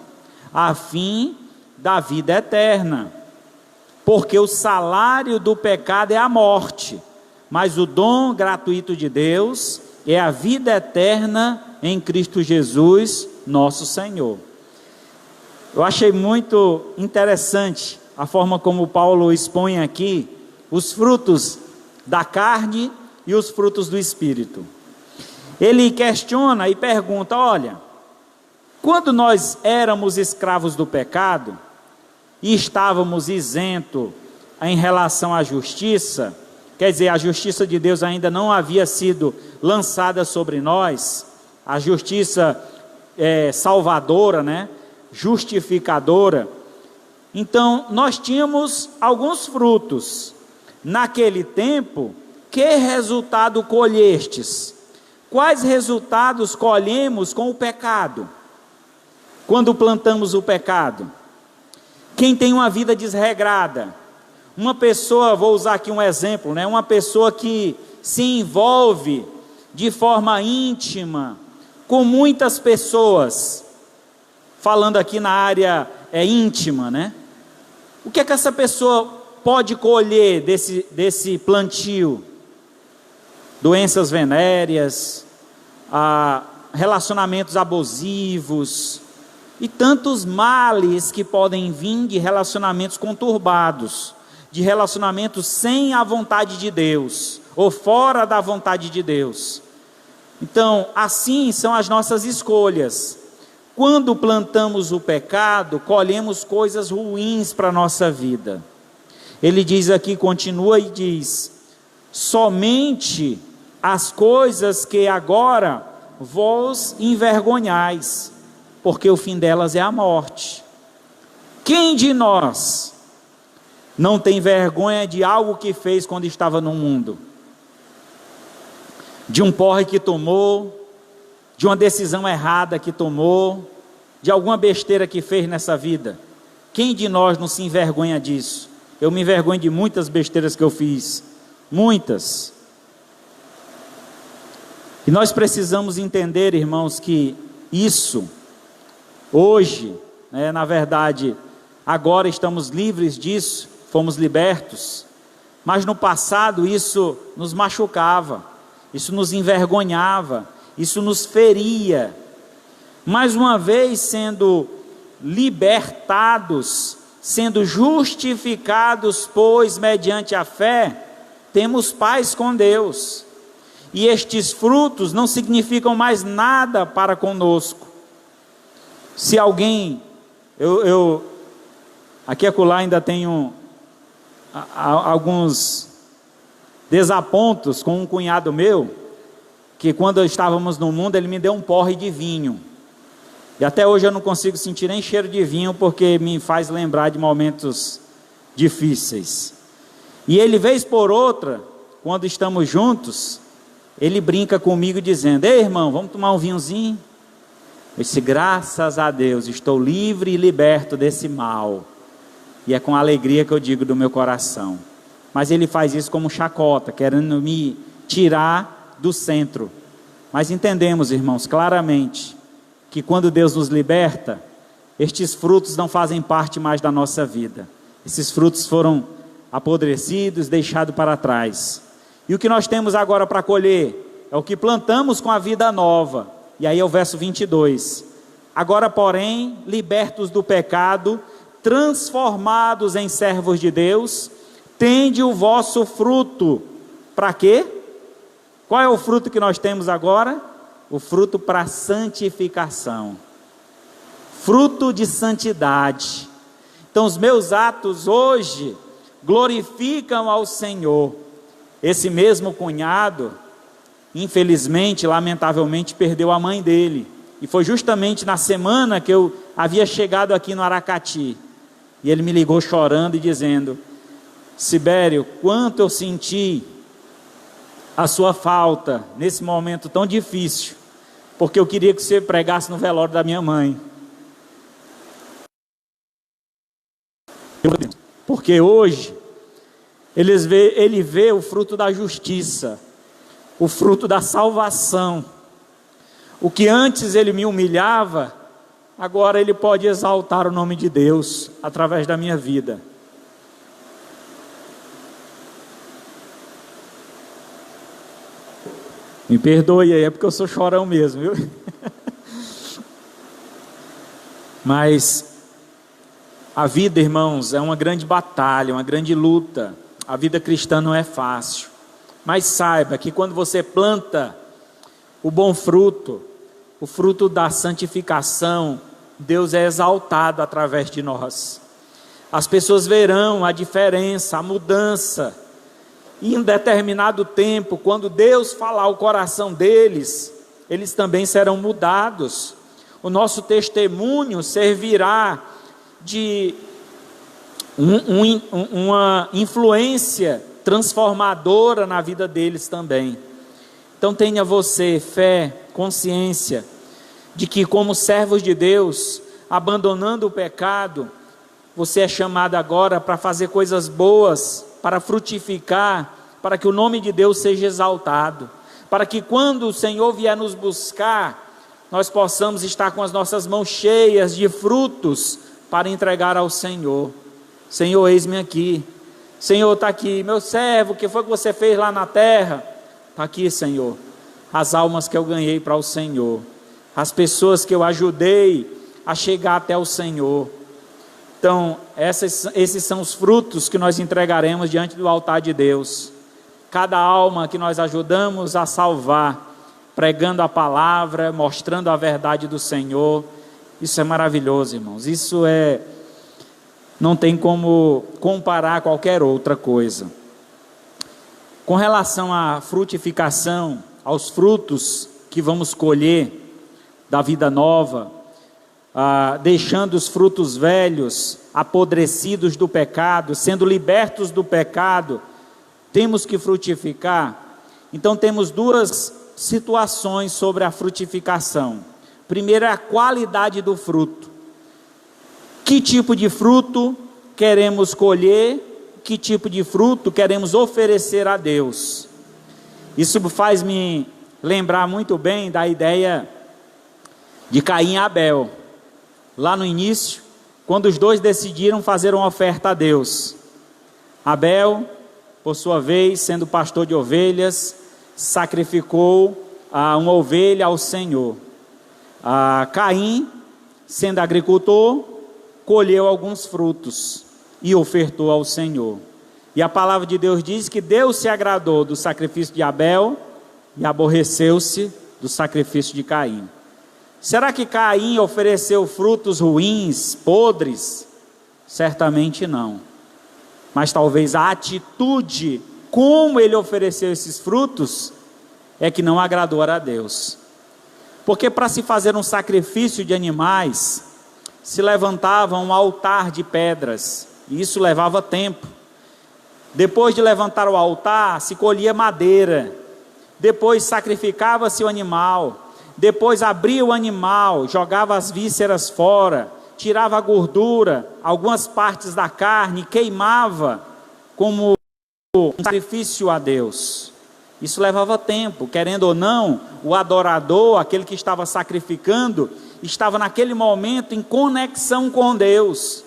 a fim da vida eterna. Porque o salário do pecado é a morte, mas o dom gratuito de Deus é a vida eterna em Cristo Jesus, nosso Senhor. Eu achei muito interessante a forma como Paulo expõe aqui os frutos da carne e os frutos do Espírito. Ele questiona e pergunta: olha, quando nós éramos escravos do pecado e estávamos isentos em relação à justiça, quer dizer, a justiça de Deus ainda não havia sido lançada sobre nós, a justiça salvadora, né? Justificadora. Então, nós tínhamos alguns frutos. Naquele tempo, que resultado colhestes? Quais resultados colhemos com o pecado? Quando plantamos o pecado? Quem tem uma vida desregrada, uma pessoa, vou usar aqui um exemplo, né? Uma pessoa que se envolve de forma íntima com muitas pessoas, falando aqui na área íntima, né? O que é que essa pessoa pode colher desse plantio? Doenças venéreas, relacionamentos abusivos e tantos males que podem vir de relacionamentos conturbados, de relacionamentos sem a vontade de Deus, ou fora da vontade de Deus. Então, assim são as nossas escolhas. Quando plantamos o pecado, colhemos coisas ruins para a nossa vida. Ele diz aqui, continua e diz: somente as coisas que agora vos envergonhais, porque o fim delas é a morte. Quem de nós não tem vergonha de algo que fez quando estava no mundo? De um porre que tomou, de uma decisão errada que tomou, de alguma besteira que fez nessa vida. Quem de nós não se envergonha disso? Eu me envergonho de muitas besteiras que eu fiz, muitas. E nós precisamos entender, irmãos, que isso, hoje, né, na verdade, agora estamos livres disso, fomos libertos, mas no passado isso nos machucava, isso nos envergonhava, isso nos feria. Mais uma vez sendo libertados, sendo justificados, pois mediante a fé, temos paz com Deus. E estes frutos não significam mais nada para conosco. Se alguém, aqui e acolá ainda tenho alguns desapontos com um cunhado meu, que quando estávamos no mundo, ele me deu um porre de vinho. E até hoje eu não consigo sentir nem cheiro de vinho, porque me faz lembrar de momentos difíceis. E ele, vez por outra, quando estamos juntos, ele brinca comigo dizendo: ei, irmão, vamos tomar um vinhozinho? Eu disse: graças a Deus, estou livre e liberto desse mal. E é com alegria que eu digo do meu coração. Mas ele faz isso como chacota, querendo me tirar do centro. Mas entendemos, irmãos, claramente, que quando Deus nos liberta, estes frutos não fazem parte mais da nossa vida. Esses frutos foram apodrecidos, deixados para trás. E o que nós temos agora para colher é o que plantamos com a vida nova. E aí é o verso 22. Agora, porém, libertos do pecado, transformados em servos de Deus, tende o vosso fruto. Para quê? Qual é o fruto que nós temos agora? O fruto para santificação. Fruto de santidade. Então os meus atos hoje glorificam ao Senhor. Esse mesmo cunhado, infelizmente, lamentavelmente, perdeu a mãe dele. E foi justamente na semana que eu havia chegado aqui no Aracati. E ele me ligou chorando e dizendo: Sibério, quanto eu senti a sua falta nesse momento tão difícil, porque eu queria que você pregasse no velório da minha mãe. Porque hoje ele vê o fruto da justiça, o fruto da salvação. O que antes ele me humilhava, agora ele pode exaltar o nome de Deus através da minha vida. Me perdoe aí, é porque eu sou chorão mesmo, viu? Mas a vida, irmãos, é uma grande batalha, uma grande luta. A vida cristã não é fácil. Mas saiba que quando você planta o bom fruto, o fruto da santificação, Deus é exaltado através de nós. As pessoas verão a diferença, a mudança. E em determinado tempo, quando Deus falar o coração deles, eles também serão mudados. O nosso testemunho servirá de uma influência transformadora na vida deles também. Então tenha você fé, consciência de que, como servos de Deus, abandonando o pecado, você é chamado agora para fazer coisas boas, para frutificar, para que o nome de Deus seja exaltado, para que quando o Senhor vier nos buscar, nós possamos estar com as nossas mãos cheias de frutos para entregar ao Senhor. Senhor, eis-me aqui. Senhor, está aqui, meu servo, o que foi que você fez lá na terra? Está aqui, Senhor, as almas que eu ganhei para o Senhor, as pessoas que eu ajudei a chegar até o Senhor. Então, esses são os frutos que nós entregaremos diante do altar de Deus. Cada alma que nós ajudamos a salvar, pregando a palavra, mostrando a verdade do Senhor, isso é maravilhoso, irmãos. Isso não tem como comparar a qualquer outra coisa. Com relação à frutificação, aos frutos que vamos colher da vida nova, deixando os frutos velhos, apodrecidos do pecado, sendo libertos do pecado, temos que frutificar. Então temos duas situações sobre a frutificação. Primeiro é a qualidade do fruto. Que tipo de fruto queremos colher? Que tipo de fruto queremos oferecer a Deus? Isso faz-me lembrar muito bem da ideia de Caim e Abel. Lá no início, quando os dois decidiram fazer uma oferta a Deus. Abel, por sua vez, sendo pastor de ovelhas, sacrificou uma ovelha ao Senhor. Caim, sendo agricultor, colheu alguns frutos e ofertou ao Senhor. E a palavra de Deus diz que Deus se agradou do sacrifício de Abel e aborreceu-se do sacrifício de Caim. Será que Caim ofereceu frutos ruins, podres? Certamente não. Mas talvez a atitude, como ele ofereceu esses frutos, é que não agradou a Deus. Porque para se fazer um sacrifício de animais, se levantava um altar de pedras, e isso levava tempo. Depois de levantar o altar, se colhia madeira, depois sacrificava-se o animal, depois abria o animal, jogava as vísceras fora, tirava a gordura, algumas partes da carne, queimava como um sacrifício a Deus. Isso levava tempo, querendo ou não, o adorador, aquele que estava sacrificando, estava naquele momento em conexão com Deus.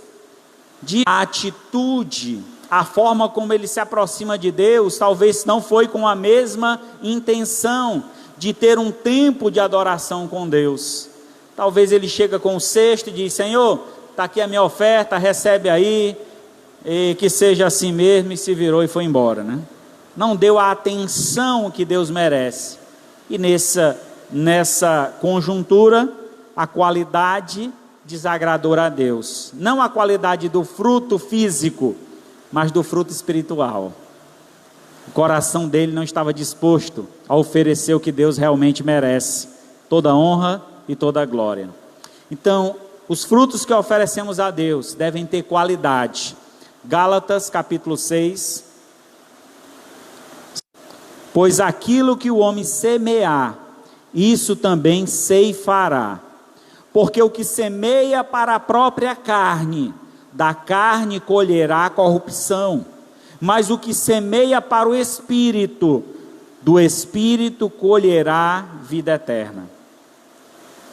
A atitude, a forma como ele se aproxima de Deus, talvez não foi com a mesma intenção de ter um tempo de adoração com Deus. Talvez ele chega com o cesto e diz: Senhor, está aqui a minha oferta, recebe aí, e que seja assim mesmo, e se virou e foi embora, né? Não deu a atenção que Deus merece. E nessa conjuntura, a qualidade desagradou a Deus. Não a qualidade do fruto físico, mas do fruto espiritual. O coração dele não estava disposto a oferecer o que Deus realmente merece, toda a honra e toda a glória. Então, os frutos que oferecemos a Deus devem ter qualidade. Gálatas capítulo 6. Pois aquilo que o homem semear, isso também ceifará. Porque o que semeia para a própria carne, da carne colherá corrupção. Mas o que semeia para o Espírito, do Espírito colherá vida eterna.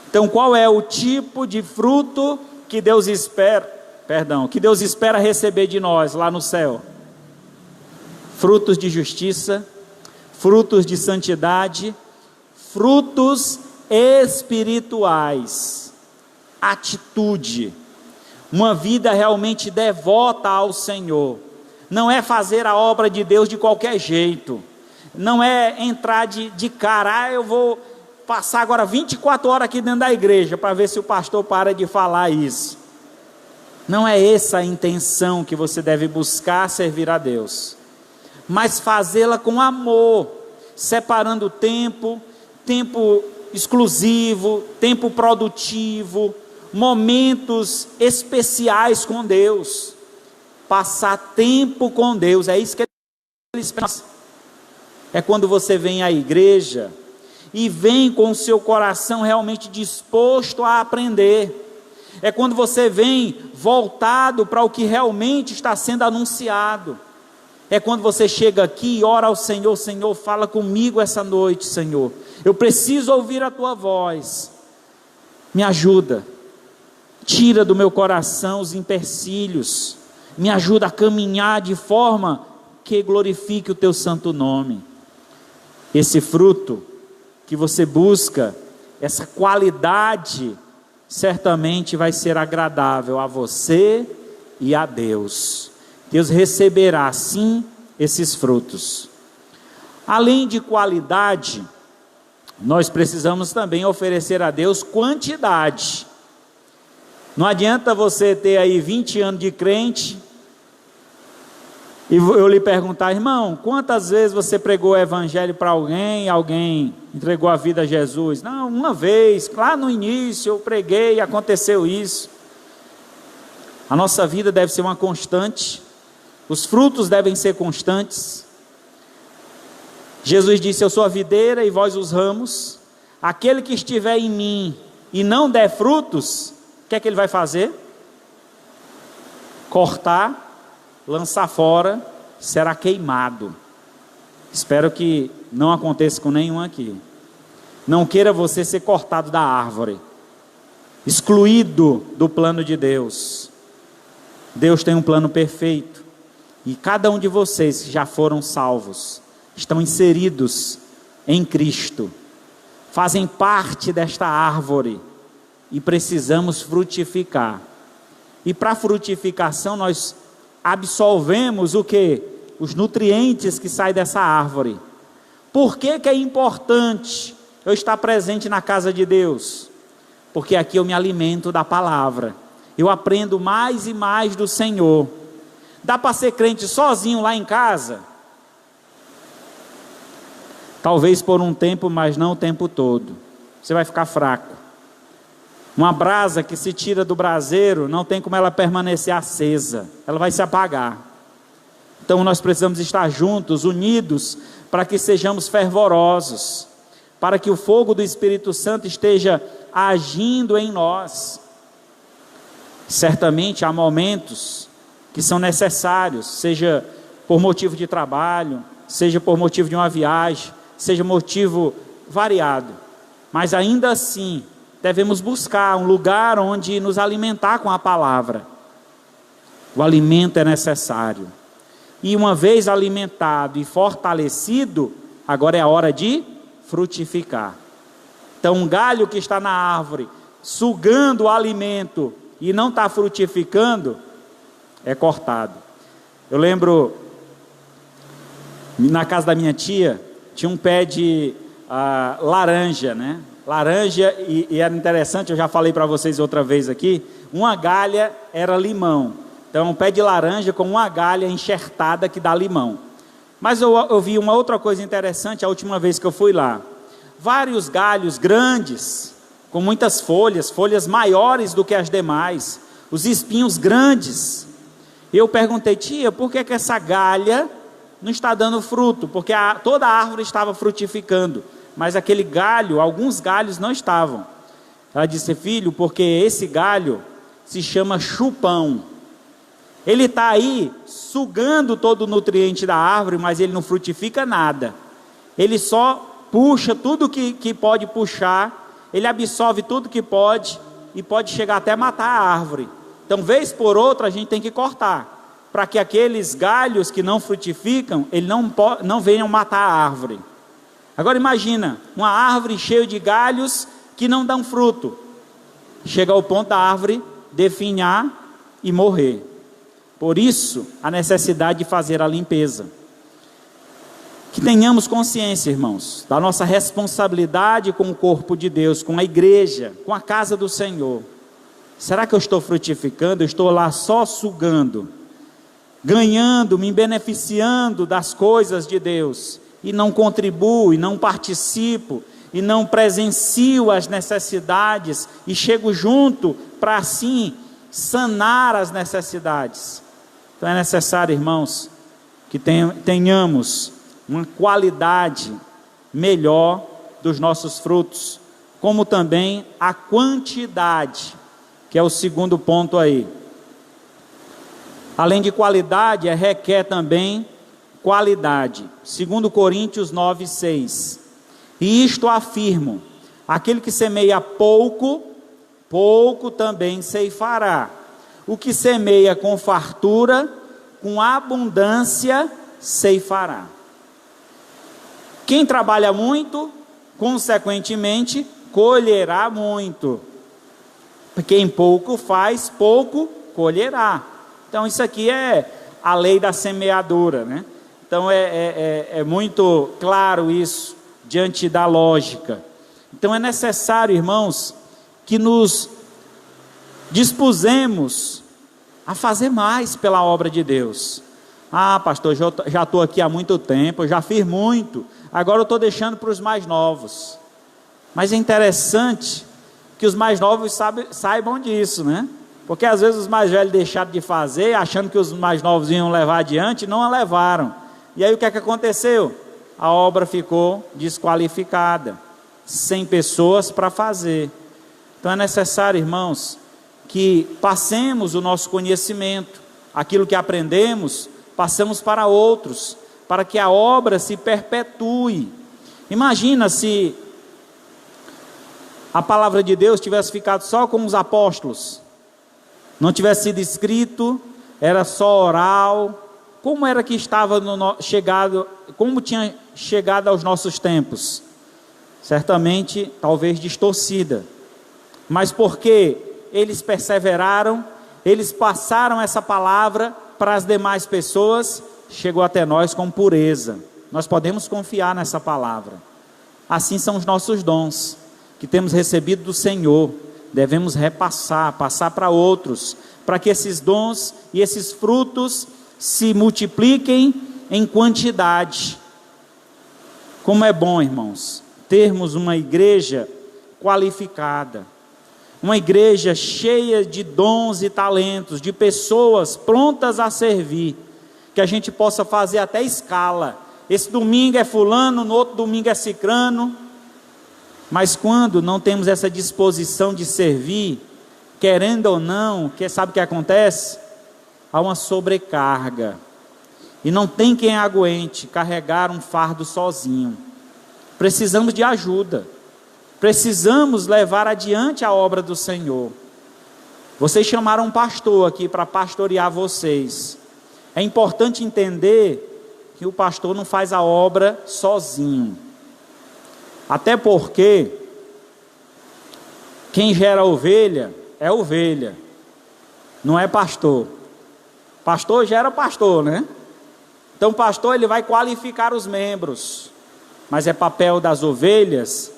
Então, qual é o tipo de fruto que Deus espera, que Deus espera receber de nós lá no céu? Frutos de justiça, frutos de santidade, frutos espirituais, atitude, uma vida realmente devota ao Senhor. Não é fazer a obra de Deus de qualquer jeito, não é entrar de cara, eu vou passar agora 24 horas aqui dentro da igreja, para ver se o pastor para de falar isso. Não é essa a intenção que você deve buscar servir a Deus. mas fazê-la com amor, separando tempo exclusivo, tempo produtivo, momentos especiais com Deus. Passar tempo com Deus, é isso que Ele espera. É quando você vem à igreja e vem com o seu coração realmente disposto a aprender. É quando você vem voltado para o que realmente está sendo anunciado. É quando você chega aqui e ora ao Senhor: Senhor, fala comigo essa noite, Senhor. Eu preciso ouvir a Tua voz. Me ajuda. Tira do meu coração os empecilhos. Me ajuda a caminhar de forma que glorifique o Teu santo nome. Esse fruto que você busca, essa qualidade, certamente vai ser agradável a você e a Deus. Deus receberá sim esses frutos. Além de qualidade, nós precisamos também oferecer a Deus quantidade. Não adianta você ter aí 20 anos de crente e eu lhe perguntar: irmão, quantas vezes você pregou o evangelho para alguém entregou a vida a Jesus? Não, uma vez, lá no início eu preguei e aconteceu isso. A nossa vida deve ser uma constante, os frutos devem ser constantes. Jesus disse: eu sou a videira e vós os ramos. Aquele que estiver em mim e não der frutos, o que é que ele vai fazer? Cortar, lançar fora, será queimado. Espero que não aconteça com nenhum aqui. Não queira você ser cortado da árvore, excluído do plano de Deus. Deus tem um plano perfeito, e cada um de vocês que já foram salvos, estão inseridos em Cristo, fazem parte desta árvore, e precisamos frutificar. E para a frutificação nós absorvemos o que? Os nutrientes que saem dessa árvore. Por que é importante eu estar presente na casa de Deus? Porque aqui eu me alimento da palavra, eu aprendo mais e mais do Senhor. Dá para ser crente sozinho lá em casa? Talvez por um tempo, mas não o tempo todo. Você vai ficar fraco. Uma brasa que se tira do braseiro, não tem como ela permanecer acesa, ela vai se apagar. Então nós precisamos estar juntos, unidos, para que sejamos fervorosos, para que o fogo do Espírito Santo esteja agindo em nós. Certamente há momentos que são necessários, seja por motivo de trabalho, seja por motivo de uma viagem, seja motivo variado, mas ainda assim devemos buscar um lugar onde nos alimentar com a palavra. O alimento é necessário, e uma vez alimentado e fortalecido, agora é a hora de frutificar. Então um galho que está na árvore, sugando o alimento e não está frutificando, é cortado. Eu lembro, na casa da minha tia, tinha um pé de laranja, né? Laranja, e era interessante, eu já falei para vocês outra vez aqui, uma galha era limão. Então um pé de laranja com uma galha enxertada que dá limão. Mas eu vi uma outra coisa interessante a última vez que eu fui lá. Vários galhos grandes, com muitas folhas, folhas maiores do que as demais, os espinhos grandes. Eu perguntei: tia, por que essa galha não está dando fruto? Porque toda a árvore estava frutificando, mas aquele galho, alguns galhos não estavam. Ela disse: filho, porque esse galho se chama chupão. Ele está aí sugando todo o nutriente da árvore, mas ele não frutifica nada. Ele só puxa tudo que pode puxar, ele absorve tudo que pode, e pode chegar até matar a árvore. Então, vez por outra, a gente tem que cortar, para que aqueles galhos que não frutificam, ele não venham matar a árvore. Agora imagina, uma árvore cheia de galhos que não dão fruto. Chega ao ponto da árvore definhar e morrer. Por isso, a necessidade de fazer a limpeza. Que tenhamos consciência, irmãos, da nossa responsabilidade com o corpo de Deus, com a igreja, com a casa do Senhor. Será que eu estou frutificando? Eu estou lá só sugando? ganhando, me beneficiando das coisas de Deus, e não contribuo, e não participo, e não presencio as necessidades, e chego junto para assim sanar as necessidades. Então é necessário, irmãos, que tenhamos uma qualidade melhor dos nossos frutos, como também a quantidade, que é o segundo ponto aí. Além de qualidade, requer também qualidade. 2 Coríntios 9:6. E isto afirmo: aquele que semeia pouco, pouco também ceifará. O que semeia com fartura, com abundância ceifará. Quem trabalha muito, consequentemente, colherá muito. Quem pouco faz, pouco colherá. Então isso aqui é a lei da semeadura, né? Então é muito claro isso, diante da lógica. Então é necessário, irmãos, que nos dispusemos a fazer mais pela obra de Deus. Ah, pastor, já estou aqui há muito tempo, eu já fiz muito, agora eu estou deixando para os mais novos. Mas é interessante que os mais novos saibam disso, né? Porque às vezes os mais velhos deixaram de fazer, achando que os mais novos iam levar adiante, e não a levaram. E aí o que é que aconteceu? A obra ficou desqualificada, sem pessoas para fazer. Então é necessário, irmãos, que passemos o nosso conhecimento, aquilo que aprendemos, passamos para outros, para que a obra se perpetue. Imagina se a palavra de Deus tivesse ficado só com os apóstolos, não tivesse sido escrito, era só oral, como era que estava como tinha chegado aos nossos tempos? Certamente, talvez distorcida, mas porque eles perseveraram, eles passaram essa palavra para as demais pessoas, chegou até nós com pureza. Nós podemos confiar nessa palavra. Assim são os nossos dons, que temos recebido do Senhor, devemos repassar, passar para outros, para que esses dons e esses frutos se multipliquem em quantidade. Como é bom, irmãos, termos uma igreja qualificada, uma igreja cheia de dons e talentos, de pessoas prontas a servir, que a gente possa fazer até escala. Esse domingo é fulano, no outro domingo é cicrano. Mas quando não temos essa disposição de servir, querendo ou não, sabe o que acontece? Há uma sobrecarga, e não tem quem aguente carregar um fardo sozinho. Precisamos de ajuda, precisamos levar adiante a obra do Senhor. Vocês chamaram um pastor aqui para pastorear vocês. É importante entender que o pastor não faz a obra sozinho, até porque quem gera ovelha é ovelha, não é pastor. Pastor gera pastor, né? Então o pastor, ele vai qualificar os membros, mas é papel das ovelhas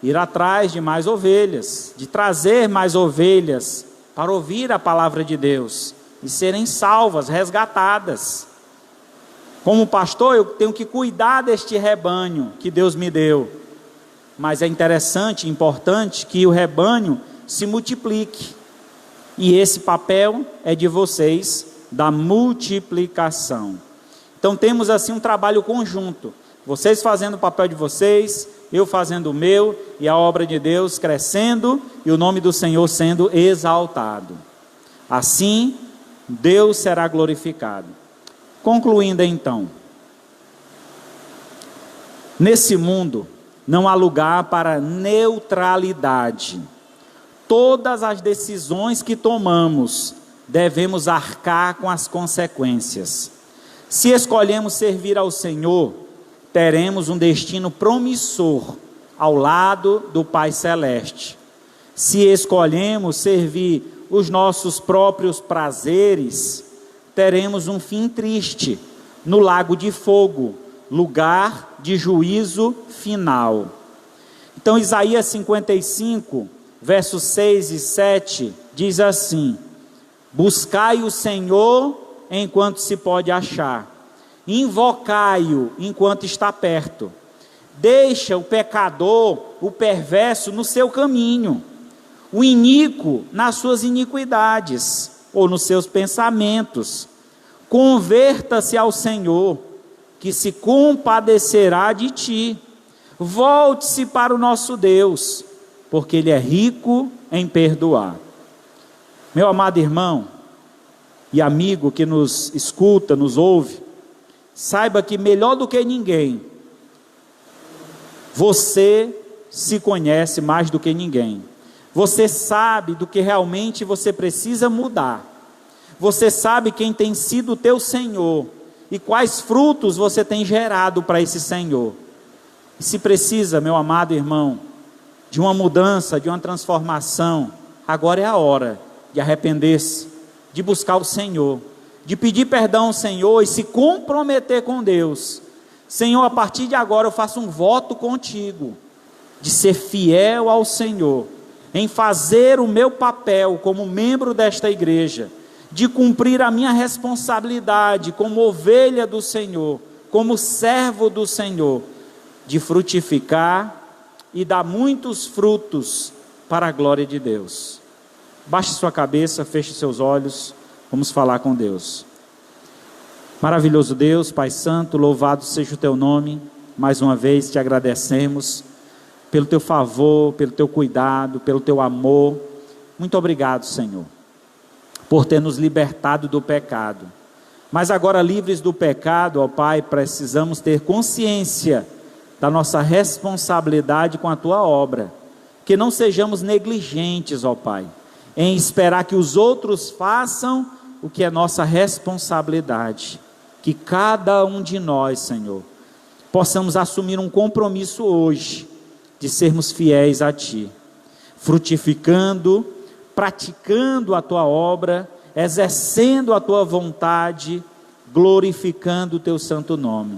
ir atrás de mais ovelhas, de trazer mais ovelhas para ouvir a palavra de Deus e serem salvas, resgatadas. Como pastor, eu tenho que cuidar deste rebanho que Deus me deu, mas é interessante, importante que o rebanho se multiplique, e esse papel é de vocês, da multiplicação. Então temos assim um trabalho conjunto, vocês fazendo o papel de vocês, eu fazendo o meu, e a obra de Deus crescendo, e o nome do Senhor sendo exaltado. Assim, Deus será glorificado. Concluindo então, nesse mundo não há lugar para neutralidade. Todas as decisões que tomamos, devemos arcar com as consequências. Se escolhemos servir ao Senhor, teremos um destino promissor ao lado do Pai Celeste. Se escolhemos servir os nossos próprios prazeres, teremos um fim triste no lago de fogo, lugar de juízo final. Então Isaías 55, versos 6 e 7, diz assim: buscai o Senhor enquanto se pode achar. Invocai-o enquanto está perto. Deixa o pecador, o perverso, no seu caminho, o iníquo nas suas iniquidades, ou nos seus pensamentos. Converta-se ao Senhor, que se compadecerá de ti. Volte-se para o nosso Deus, porque Ele é rico em perdoar. Meu amado irmão e amigo que nos escuta, nos ouve, saiba que melhor do que ninguém, você se conhece mais do que ninguém. Você sabe do que realmente você precisa mudar. Você sabe quem tem sido o teu Senhor e quais frutos você tem gerado para esse Senhor. E se precisa, meu amado irmão, de uma mudança, de uma transformação, agora é a hora de arrepender-se, de buscar o Senhor, de pedir perdão ao Senhor e se comprometer com Deus. Senhor, a partir de agora eu faço um voto contigo, de ser fiel ao Senhor, em fazer o meu papel como membro desta igreja, de cumprir a minha responsabilidade como ovelha do Senhor, como servo do Senhor, de frutificar e dar muitos frutos para a glória de Deus. Baixe sua cabeça, feche seus olhos, vamos falar com Deus. Maravilhoso Deus, Pai Santo, louvado seja o teu nome. Mais uma vez te agradecemos pelo teu favor, pelo teu cuidado, pelo teu amor. Muito obrigado, Senhor, por ter nos libertado do pecado. Mas agora, livres do pecado, ó Pai, precisamos ter consciência da nossa responsabilidade com a tua obra. Que não sejamos negligentes, ó Pai, em esperar que os outros façam o que é nossa responsabilidade. Que cada um de nós, Senhor, possamos assumir um compromisso hoje, de sermos fiéis a Ti, frutificando, praticando a Tua obra, exercendo a Tua vontade, glorificando o Teu santo nome.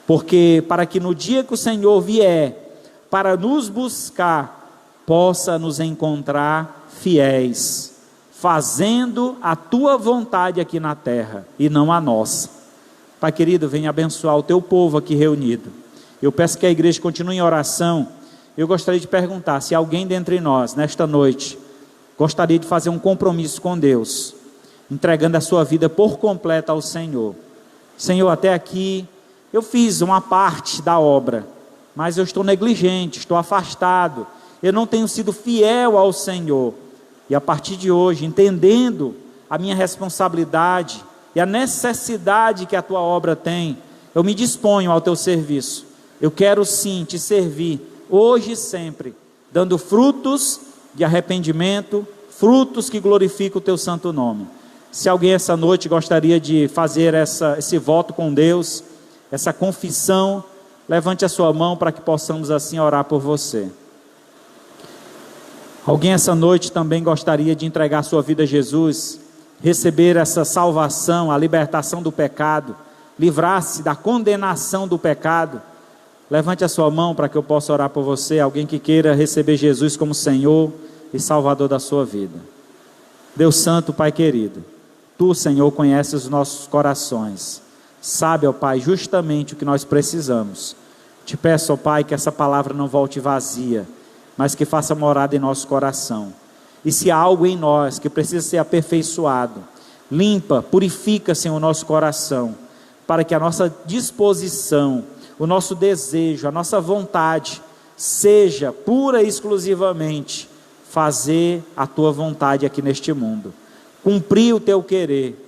Porque para que no dia que o Senhor vier, para nos buscar, possa nos encontrar fiéis, fazendo a Tua vontade aqui na terra, e não a nossa. Pai querido, venha abençoar o Teu povo aqui reunido. Eu peço que a igreja continue em oração. Eu gostaria de perguntar se alguém dentre nós, nesta noite, gostaria de fazer um compromisso com Deus, entregando a sua vida por completa ao Senhor. Senhor, até aqui eu fiz uma parte da obra, mas eu estou negligente, estou afastado, eu não tenho sido fiel ao Senhor. E a partir de hoje, entendendo a minha responsabilidade e a necessidade que a tua obra tem, eu me disponho ao teu serviço. Eu quero sim te servir, hoje e sempre, dando frutos de arrependimento, frutos que glorificam o teu santo nome. Se alguém essa noite gostaria de fazer esse voto com Deus, essa confissão, levante a sua mão para que possamos assim orar por você. Alguém essa noite também gostaria de entregar a sua vida a Jesus, receber essa salvação, a libertação do pecado, livrar-se da condenação do pecado? Levante a sua mão para que eu possa orar por você. Alguém que queira receber Jesus como Senhor e Salvador da sua vida. Deus Santo, Pai querido, Tu, Senhor, conheces os nossos corações, sabe, ó Pai, justamente o que nós precisamos. Te peço, ó Pai, que essa palavra não volte vazia, mas que faça morada em nosso coração. E se há algo em nós que precisa ser aperfeiçoado, limpa, purifica, Senhor, o nosso coração, para que a nossa disposição, o nosso desejo, a nossa vontade, seja pura e exclusivamente fazer a Tua vontade aqui neste mundo, cumprir o Teu querer,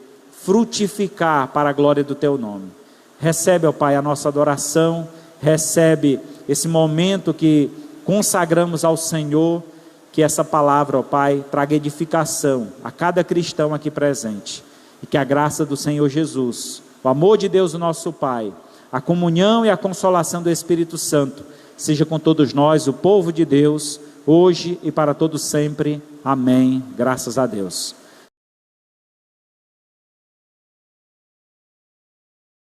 frutificar para a glória do Teu nome. Recebe, ó Pai, a nossa adoração, recebe esse momento que consagramos ao Senhor, que essa palavra, ó Pai, traga edificação a cada cristão aqui presente, e que a graça do Senhor Jesus, o amor de Deus, o nosso Pai, a comunhão e a consolação do Espírito Santo, seja com todos nós, o povo de Deus, hoje e para todos sempre. Amém. Graças a Deus.